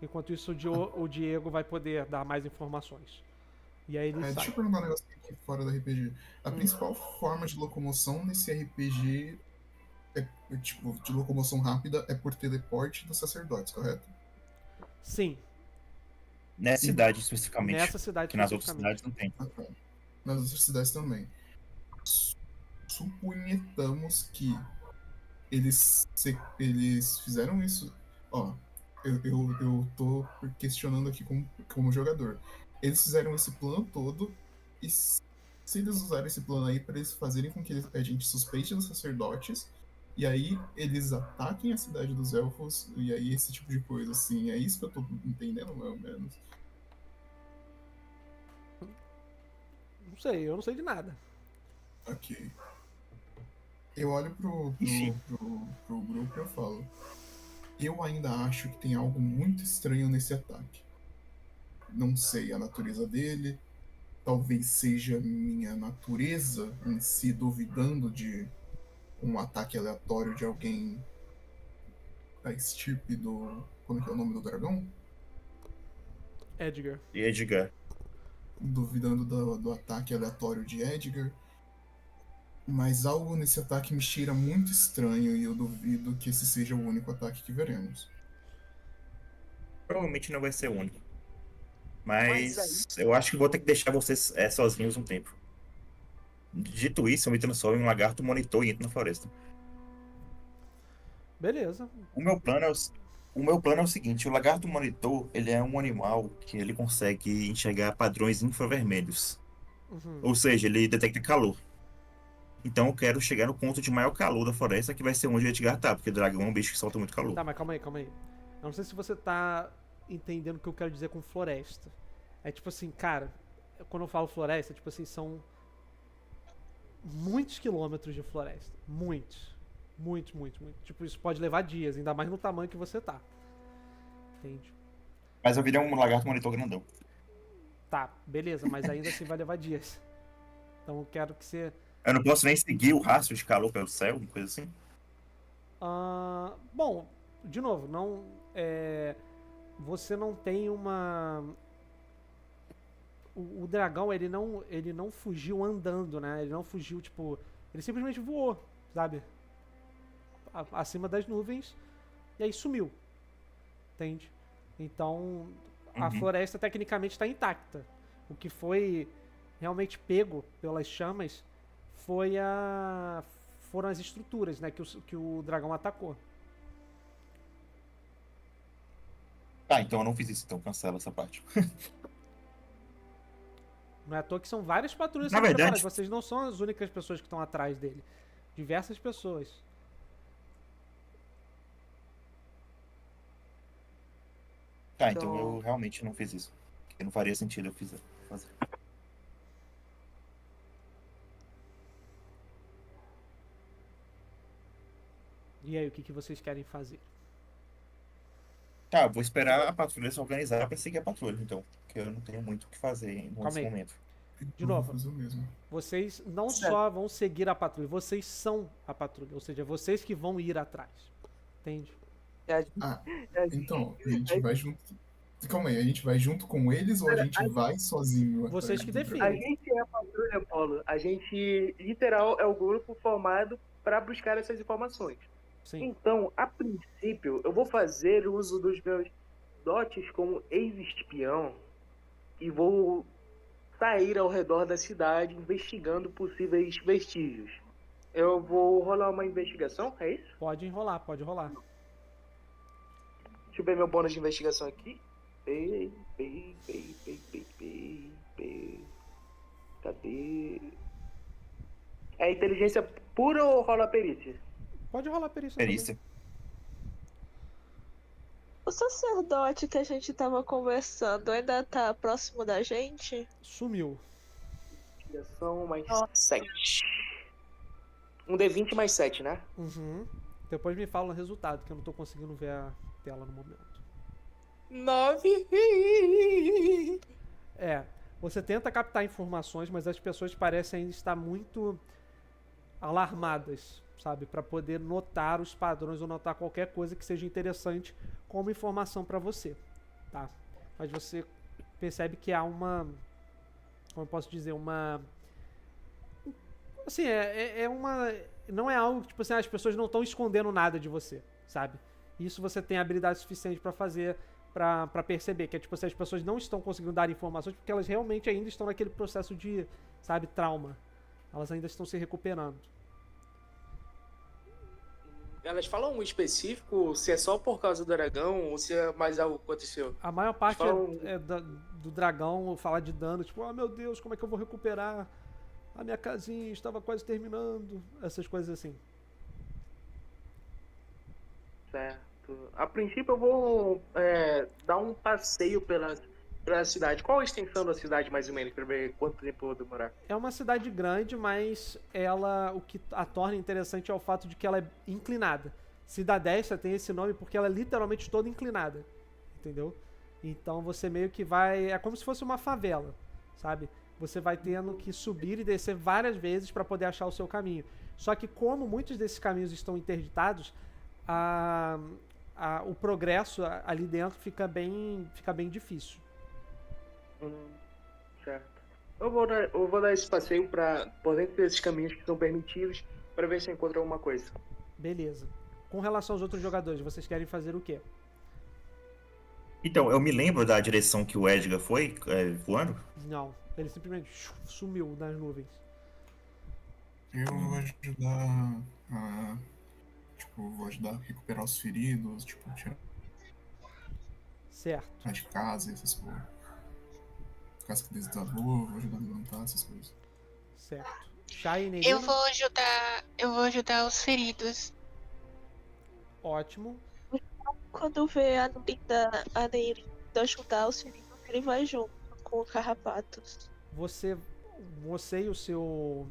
Enquanto isso, o Diego vai poder dar mais informações. E aí ele sai. Deixa eu perguntar um negócio aqui fora do RPG. A principal forma de locomoção nesse RPG tipo, de locomoção rápida é por teleporte dos sacerdotes, correto? Sim. Nessa cidade especificamente. Nessa cidade que nas outras cidades não tem. Ah, tá. Nas outras cidades também. Suponhamos que eles fizeram isso. Ó, eu tô questionando aqui como jogador. Eles fizeram esse plano todo e se eles usaram esse plano aí para eles fazerem com que a gente suspeite dos sacerdotes e aí eles ataquem a cidade dos elfos e aí esse tipo de coisa assim, é isso que eu tô entendendo, mais ou menos. Não sei, eu não sei de nada. Ok. Eu olho pro grupo e eu falo: eu ainda acho que tem algo muito estranho nesse ataque. Não sei a natureza dele. Talvez seja minha natureza em si duvidando de um ataque aleatório de alguém da estirpe do... Como é que é o nome do dragão? Edgar. E Edgar. Duvidando do ataque aleatório de Edgar. Mas algo nesse ataque me cheira muito estranho e eu duvido que esse seja o único ataque que veremos. Provavelmente não vai ser o único. Mas eu acho que vou ter que deixar vocês sozinhos um tempo. Dito isso, eu me transformo em um lagarto monitor e entro na floresta. Beleza. O meu plano é o seguinte: o lagarto monitor, ele é um animal que ele consegue enxergar padrões infravermelhos. Uhum. Ou seja, ele detecta calor. Então eu quero chegar no ponto de maior calor da floresta, que vai ser onde o Edgar tá, porque o dragão é um bicho que solta muito calor. Tá, mas calma aí. Eu não sei se você tá entendendo o que eu quero dizer com floresta. É tipo assim, cara, quando eu falo floresta, tipo assim, são muitos quilômetros de floresta. Muitos. Tipo, isso pode levar dias, ainda mais no tamanho que você tá. Entende? Mas eu virei um lagarto monitor grandão. Tá, beleza, mas ainda assim vai levar dias. Então eu quero que você... Eu não posso nem seguir o rastro de calor pelo céu, uma coisa assim? Bom, de novo, não... você não tem uma... O dragão, ele não fugiu andando, né? Ele não fugiu, tipo... Ele simplesmente voou, sabe? Acima das nuvens e aí sumiu. Entende? Então, a floresta tecnicamente está intacta. O que foi realmente pego pelas chamas foram as estruturas, né, que o dragão atacou. Tá, então eu não fiz isso, então cancela essa parte. Não é à toa que são várias patrulhas Na sendo verdade- preparadas. Vocês não são as únicas pessoas que estão atrás dele. Diversas pessoas. Tá, então eu realmente não fiz isso. Porque não faria sentido eu fazer. E aí, o que vocês querem fazer? Tá, vou esperar a patrulha se organizar pra seguir a patrulha, então. Porque eu não tenho muito o que fazer Calma nesse aí. momento. De Eu vou novo. fazer o mesmo. Vocês não Certo. só vão seguir a patrulha, vocês são a patrulha. Ou seja, vocês que vão ir atrás. Entende? Ah, É, então, a gente vai junto. Calma aí, a gente vai junto com eles ou a gente vai sozinho? Vocês atrás que do definem. A dragão? gente é a patrulha, Paulo. A gente, literal, é o grupo formado para buscar essas informações. Sim. Então, a princípio, eu vou fazer uso dos meus dotes como ex-espião e vou sair ao redor da cidade investigando possíveis vestígios. Eu vou rolar uma investigação, é isso? Pode enrolar, pode rolar. Deixa eu ver meu bônus de investigação aqui. Cadê? É inteligência pura ou rola perícia? Pode rolar perícia também. Perícia. O sacerdote que a gente tava conversando ainda tá próximo da gente? Sumiu. Investigação mais 7. Um D20 mais 7, né? Uhum. Depois me fala o resultado, que eu não tô conseguindo ver a tela no momento. 9. É, você tenta captar informações, mas as pessoas parecem ainda estar muito alarmadas, sabe? Pra poder notar os padrões ou notar qualquer coisa que seja interessante como informação pra você, tá? Mas você percebe que há uma... Como eu posso dizer? Uma... Assim, é uma... Não é algo que, tipo assim, as pessoas não estão escondendo nada de você, sabe? Isso você tem habilidade suficiente pra fazer, pra perceber, que é tipo assim, as pessoas não estão conseguindo dar informações porque elas realmente ainda estão naquele processo de, sabe, trauma. Elas ainda estão se recuperando. Elas falam um específico, se é só por causa do dragão ou se é mais algo que aconteceu. A maior parte Falam- do dragão falar de dano, tipo, meu Deus, como é que eu vou recuperar? A minha casinha estava quase terminando. Essas coisas assim. Certo. A princípio eu vou dar um passeio pela cidade. Qual a extensão da cidade, mais ou menos, pra ver quanto tempo eu vou demorar? É uma cidade grande, mas o que a torna interessante é o fato de que ela é inclinada. Cidadestra tem esse nome porque ela é literalmente toda inclinada. Entendeu? Então você meio que vai... É como se fosse uma favela, sabe? Você vai tendo que subir e descer várias vezes para poder achar o seu caminho. Só que como muitos desses caminhos estão interditados, o progresso ali dentro fica bem difícil. Certo. Eu vou dar esse passeio por dentro desses caminhos que são permitidos para ver se eu encontro alguma coisa. Beleza. Com relação aos outros jogadores, vocês querem fazer o quê? Então, eu me lembro da direção que o Edgar foi voando. Não, ele simplesmente sumiu nas nuvens. Eu vou ajudar a. Tipo, vou ajudar a recuperar os feridos, tipo, tirar Certo. de casa e essas coisas. Casca desidador, vou ajudar a levantar essas coisas. Certo. Shai e Eu Nerina. vou ajudar os feridos. Ótimo. Quando vê a Neirinda ajudar os feridos, ele vai junto com o Carrapatos. Você e o seu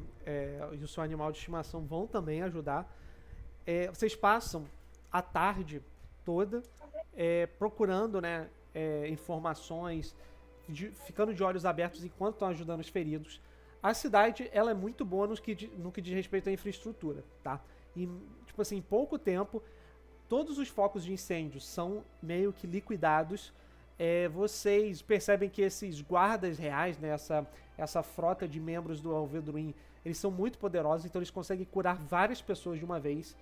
animal de estimação vão também ajudar. Vocês passam a tarde toda procurando, né, informações, ficando de olhos abertos enquanto estão ajudando os feridos. A cidade, ela é muito boa no que diz respeito à infraestrutura, tá? E, tipo assim, em pouco tempo, todos os focos de incêndio são meio que liquidados. Vocês percebem que esses guardas reais, né, essa frota de membros do Alvedruin, eles são muito poderosos, então eles conseguem curar várias pessoas de uma vez.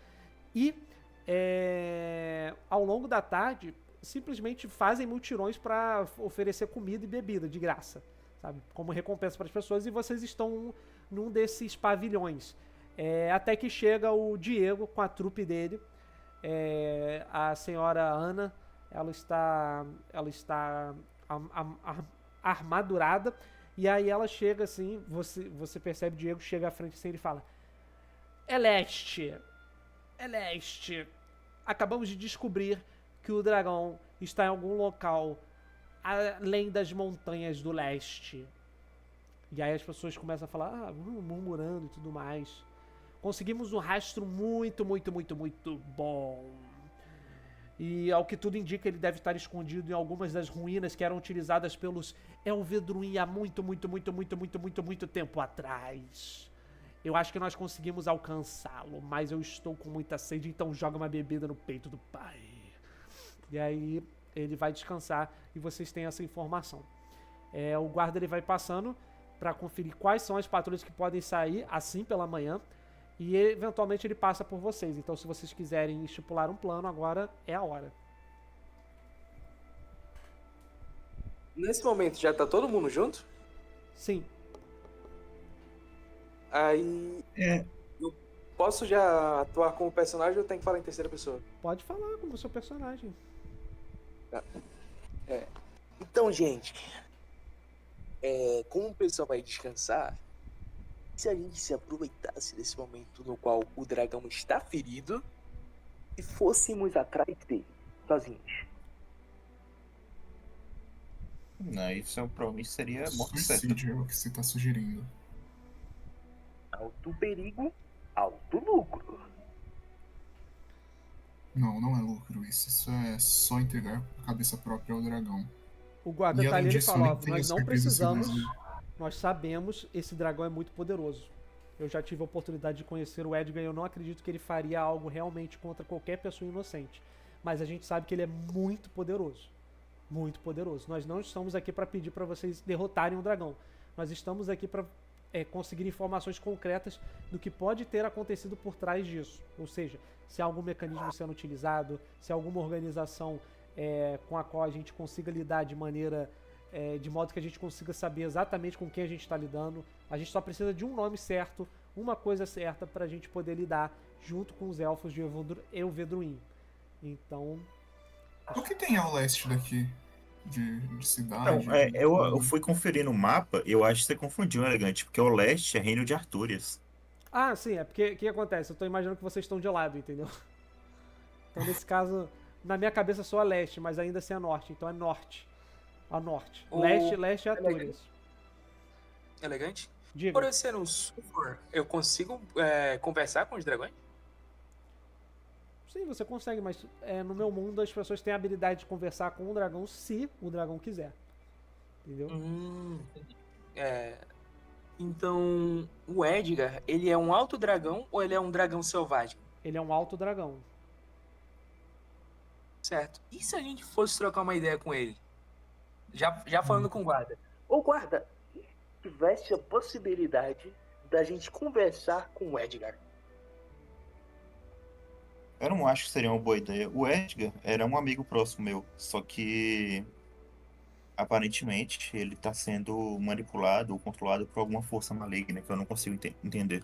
E ao longo da tarde, simplesmente fazem mutirões para oferecer comida e bebida de graça, sabe? Como recompensa para as pessoas, e vocês estão num desses pavilhões. Até que chega o Diego com a trupe dele. A senhora Ana, ela está armadurada, e aí ela chega assim, você percebe o Diego chega à frente assim, ele fala: Eleste, acabamos de descobrir que o dragão está em algum local além das montanhas do leste. E aí as pessoas começam a falar, murmurando e tudo mais. Conseguimos um rastro muito, muito, muito, muito bom. E ao que tudo indica, ele deve estar escondido em algumas das ruínas que eram utilizadas pelos Elvedruin há muito tempo atrás. Eu acho que nós conseguimos alcançá-lo, mas eu estou com muita sede, então joga uma bebida no peito do pai. E aí ele vai descansar e vocês têm essa informação. O guarda ele vai passando para conferir quais são as patrulhas que podem sair assim pela manhã. E eventualmente ele passa por vocês. Então se vocês quiserem estipular um plano, agora é a hora. Nesse momento já tá todo mundo junto? Sim. Aí. Eu posso já atuar como personagem ou eu tenho que falar em terceira pessoa? Pode falar como seu personagem. Então, gente. Como o pessoal vai descansar, se a gente se aproveitasse desse momento no qual o dragão está ferido e fôssemos atrás dele, sozinhos. Não, isso provavelmente seria morte certa. Suicídio é o que você tá sugerindo. Alto perigo, alto lucro. Não é lucro isso. Isso é só entregar a cabeça própria ao dragão. O guarda E tá ali além e disso, eu fala, nem ó, tenho nós não certeza se precisamos, nós- nós sabemos, esse dragão é muito poderoso. Eu já tive a oportunidade de conhecer o Edgar e eu não acredito que ele faria algo realmente contra qualquer pessoa inocente. Mas a gente sabe que ele é muito poderoso. Muito poderoso. Nós não estamos aqui para pedir para vocês derrotarem o dragão. Nós estamos aqui para conseguir informações concretas do que pode ter acontecido por trás disso. Ou seja, se há algum mecanismo sendo utilizado, se há alguma organização com a qual a gente consiga lidar de maneira... de modo que a gente consiga saber exatamente com quem a gente está lidando. A gente só precisa de um nome certo, uma coisa certa para a gente poder lidar junto com os elfos de Elvedruin. Então... O que tem ao leste daqui? De cidade? Não, eu fui conferir no mapa, eu acho que você confundiu, Elegante, porque o leste é reino de Artúrias. Ah, sim, é porque o que acontece? Eu tô imaginando que vocês estão de lado, entendeu? Então, nesse caso, na minha cabeça só a leste, mas ainda assim é norte, então é norte. A norte. Leste é Artúrias. Elegante? Diga. Por eu ser um Sulfur, eu consigo conversar com os dragões? Sim, você consegue, mas no meu mundo as pessoas têm a habilidade de conversar com o dragão se o dragão quiser. Entendeu? Então, o Edgar, ele é um alto dragão ou ele é um dragão selvagem? Ele é um alto dragão. Certo. E se a gente fosse trocar uma ideia com ele? Já falando com o guarda. Ô guarda, se tivesse a possibilidade da gente conversar com o Edgar? Eu não acho que seria uma boa ideia. O Edgar era um amigo próximo meu, só que aparentemente ele tá sendo manipulado ou controlado por alguma força maligna que eu não consigo entender.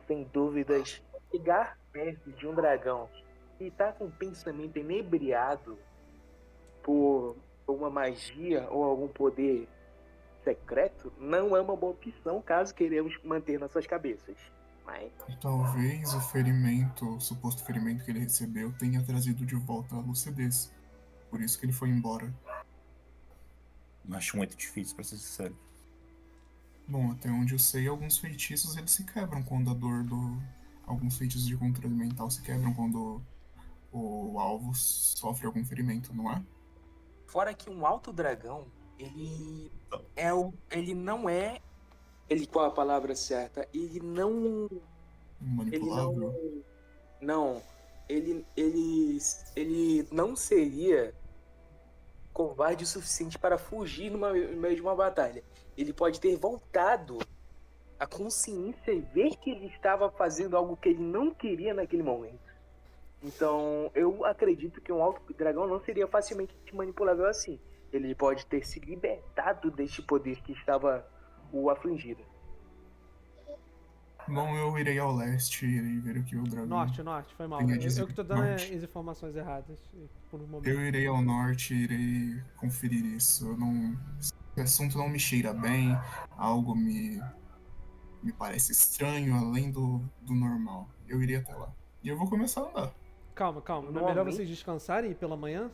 Sem dúvidas, chegar perto de um dragão e tá com o pensamento inebriado por uma magia ou algum poder secreto não é uma boa opção caso queremos manter nossas cabeças. Mas... Talvez o ferimento, o suposto ferimento que ele recebeu, tenha trazido de volta a lucidez. Por isso que ele foi embora. Eu acho muito difícil, pra ser sincero. Bom, até onde eu sei, alguns feitiços eles se quebram quando a dor do... Alguns feitiços de controle mental se quebram quando o alvo sofre algum ferimento, não é? Fora que um alto dragão, ele não é... qual a palavra certa? Ele não... Manipulável. Ele não seria covarde o suficiente para fugir no meio de uma batalha. Ele pode ter voltado a consciência e ver que ele estava fazendo algo que ele não queria naquele momento. Então, eu acredito que um alto dragão não seria facilmente manipulável assim. Ele pode ter se libertado deste poder que estava o afligindo. Bom, eu irei ao leste e irei ver o que o dragão... Norte, foi mal. Tem a dizer Eu que tô dando norte. as informações erradas por um momento. Eu irei ao norte e irei conferir isso. Eu não... Esse assunto não me cheira bem, algo me parece estranho, além do normal. Eu irei até lá. E eu vou começar a andar. Calma. Não é melhor Normalmente- vocês descansarem pela manhã?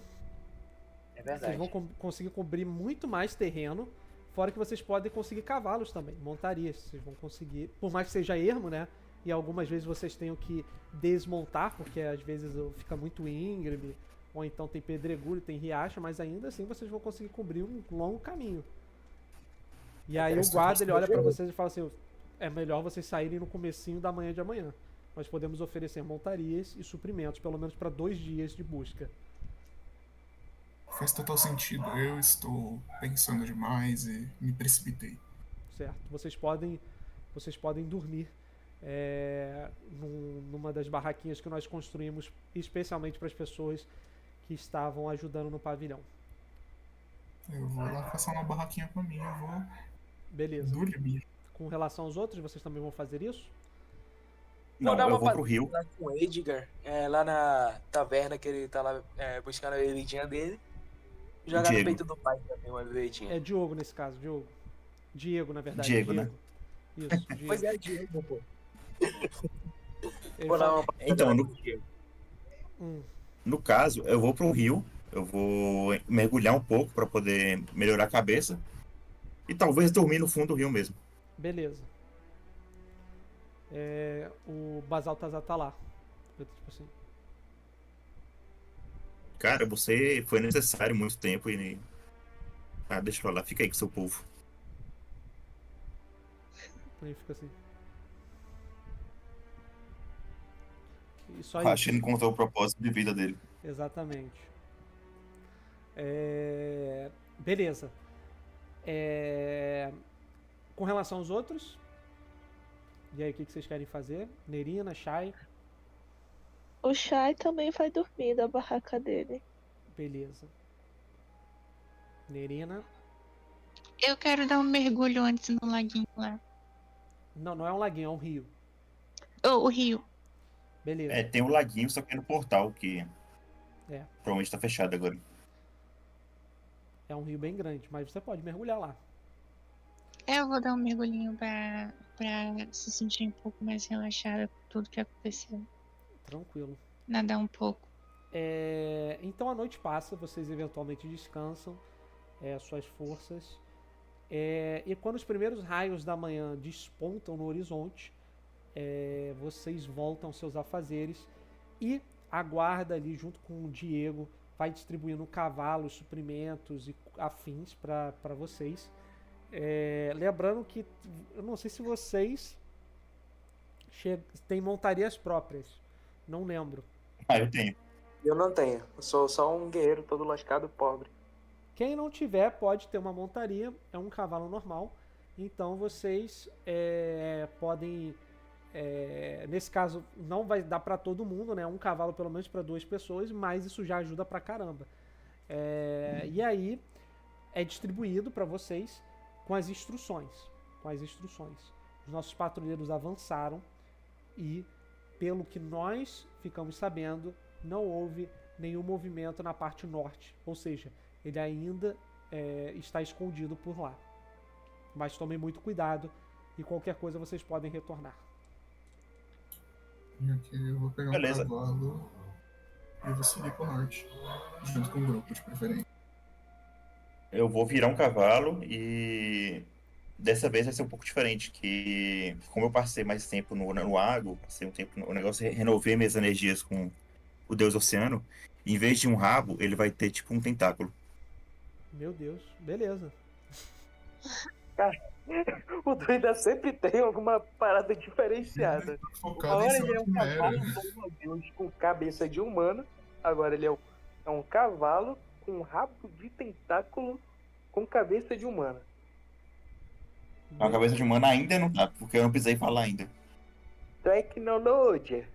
É Vocês verdade. vão conseguir cobrir muito mais terreno, fora que vocês podem conseguir cavalos também, montarias. Vocês vão conseguir, por mais que seja ermo, né? e algumas vezes vocês tenham que desmontar, porque às vezes fica muito íngreme, ou então tem pedregulho, tem riacho, mas ainda assim vocês vão conseguir cobrir um longo caminho. E aí o guarda ele olha pra vocês e fala assim: é melhor vocês saírem no comecinho da manhã de amanhã. Nós podemos oferecer montarias e suprimentos, pelo menos para 2 dias de busca. Faz total sentido. Eu estou pensando demais e me precipitei. Certo? Vocês podem dormir numa das barraquinhas que nós construímos especialmente para as pessoas que estavam ajudando no pavilhão. Eu vou lá caçar uma barraquinha pra mim, eu vou Beleza. dormir. Com relação aos outros, vocês também vão fazer isso? Não, dar eu uma vou pro rio. lá com o Edgar, lá na taverna que ele tá lá buscando a bebidinha dele. Jogar no Diego. peito do pai também, uma bebidinha. É Diogo nesse caso, Diogo. Diego, na verdade. Diego, né? Isso, Diego. Pois é, Diego, pô. Ele Vou dar fala- uma Então, com o Diego. No caso, eu vou pro rio, eu vou mergulhar um pouco para poder melhorar a cabeça e talvez dormir no fundo do rio mesmo. Beleza. O Basaltazar tá lá. Tipo assim. Cara, você foi necessário muito tempo e... Ah, deixa eu falar, fica aí com seu povo. Aí fica assim. E só Acho isso. que ele encontrou o propósito de vida dele. Exatamente. Beleza. Com relação aos outros, e aí o que vocês querem fazer? Nerina, Shai, O Shai também vai dormir da barraca dele. beleza. Nerina, Eu quero dar um mergulho antes no laguinho lá. não é um laguinho, é um rio. Oh, o rio. Beleza. Tem um laguinho, só que é no portal, que provavelmente tá fechado agora. É um rio bem grande, mas você pode mergulhar lá. Eu vou dar um mergulhinho pra se sentir um pouco mais relaxada com tudo que aconteceu. Tranquilo. Nadar um pouco. Então a noite passa, vocês eventualmente descansam suas forças. E quando os primeiros raios da manhã despontam no horizonte, vocês voltam aos seus afazeres e a guarda ali junto com o Diego vai distribuindo cavalos, suprimentos e afins para vocês. Lembrando que eu não sei se vocês têm montarias próprias, não lembro. Ah, eu tenho. Eu não tenho. Eu sou só um guerreiro todo lascado, pobre. Quem não tiver pode ter uma montaria, é um cavalo normal. Então vocês podem, nesse caso não vai dar para todo mundo, né? Um cavalo pelo menos para 2 pessoas, mas isso já ajuda pra caramba. E aí é distribuído para vocês com as instruções. Os nossos patrulheiros avançaram e, pelo que nós ficamos sabendo, não houve nenhum movimento na parte norte, ou seja, ele ainda está escondido por lá. Mas tomem muito cuidado e qualquer coisa vocês podem retornar. E aqui eu vou pegar Beleza. um cavalo e eu vou seguir pro norte, junto com o grupo de preferência. Eu vou virar um cavalo e dessa vez vai ser um pouco diferente, que como eu passei mais tempo no lago, passei um tempo no negócio, renovei minhas energias com o Deus Oceano, em vez de um rabo, ele vai ter tipo um tentáculo. Meu Deus, beleza. O druida sempre tem alguma parada diferenciada. Uma Focado em hora ser ele é uma um cavalo quimera. com Deus com cabeça de humano, agora ele é um cavalo com rabo de tentáculo com cabeça de humano. A cabeça de humano ainda não tá, porque eu não precisei falar ainda. Tecnologia.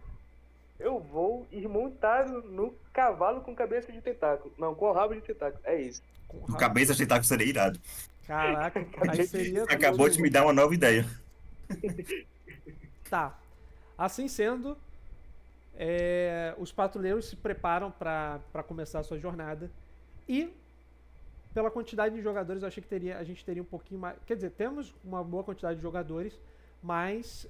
Eu vou ir montado no cavalo com cabeça de tentáculo. Não, com rabo de tentáculo. É isso. Com Com rabo. cabeça de tentáculo seria irado. Caraca, aí seria. Acabou de me dar uma nova ideia. Tá. Assim sendo, os patrulheiros se preparam para começar a sua jornada. E, pela quantidade de jogadores, eu achei que a gente teria um pouquinho mais. Quer dizer, temos uma boa quantidade de jogadores, mas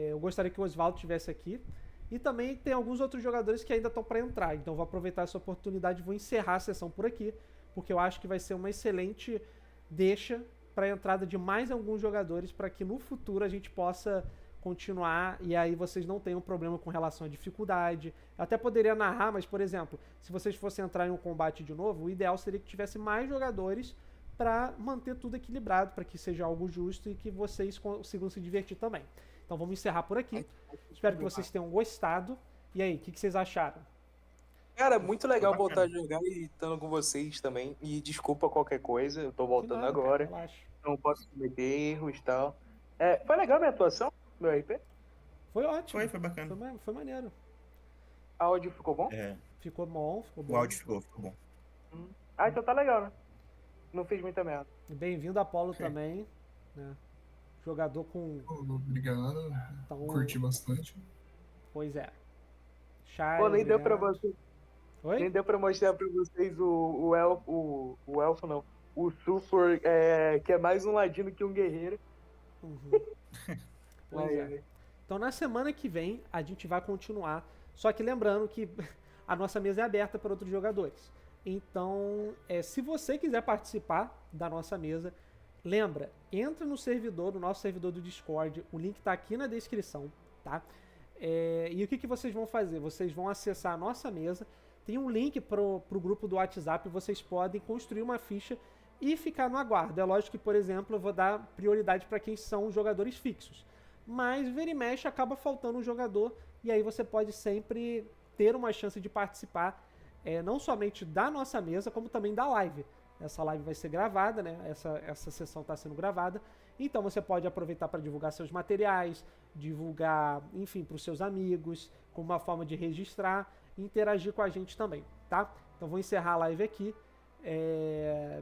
eu gostaria que o Oswaldo estivesse aqui. E também tem alguns outros jogadores que ainda estão para entrar. Então, vou aproveitar essa oportunidade e vou encerrar a sessão por aqui, porque eu acho que vai ser uma excelente deixa para a entrada de mais alguns jogadores, para que no futuro a gente possa continuar e aí vocês não tenham problema com relação à dificuldade. Eu até poderia narrar, mas, por exemplo, se vocês fossem entrar em um combate de novo, o ideal seria que tivesse mais jogadores para manter tudo equilibrado, para que seja algo justo e que vocês consigam se divertir também. Então vamos encerrar por aqui. Espero que vocês tenham gostado. E aí, o que vocês acharam? Cara, muito legal Foi bacana. voltar a jogar e estando com vocês também. E desculpa qualquer coisa, eu tô voltando Que nada, agora. cara, relaxa. Não posso cometer erros e tal. Foi legal a minha atuação, meu RP? Foi ótimo. Foi bacana. Foi maneiro. A áudio ficou bom? É, Ficou bom, ficou o bom. áudio ficou bom. Então tá legal, né? Não fiz muita merda. Bem-vindo, Apolo, também. Né? Jogador com... Obrigado. Então, Curti bastante. pois é. Chay, Pô, nem deu pra obrigado. você. Oi? Nem deu pra mostrar pra vocês o elfo não. O Sulfur, que é mais um ladino que um guerreiro. Uhum. Pois Aí, é. Então na semana que vem a gente vai continuar. Só que lembrando que a nossa mesa é aberta para outros jogadores. Então, se você quiser participar da nossa mesa, lembra, entra no servidor, no nosso servidor do Discord. O link está aqui na descrição, tá? E o que vocês vão fazer? Vocês vão acessar a nossa mesa. Tem um link pro grupo do WhatsApp. Vocês podem construir uma ficha e ficar no aguardo. É lógico que, por exemplo, eu vou dar prioridade para quem são jogadores fixos. Mas vira e mexe acaba faltando um jogador e aí você pode sempre ter uma chance de participar não somente da nossa mesa, como também da live. Essa live vai ser gravada, né? Essa sessão está sendo gravada. Então você pode aproveitar para divulgar seus materiais, divulgar, enfim, para os seus amigos, como uma forma de registrar e interagir com a gente também, tá? Então vou encerrar a live aqui.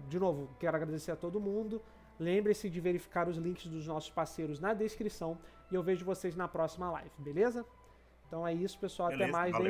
De novo, quero agradecer a todo mundo. Lembre-se de verificar os links dos nossos parceiros na descrição e eu vejo vocês na próxima live, beleza? Então é isso, pessoal. Até Beleza, mais. valeu.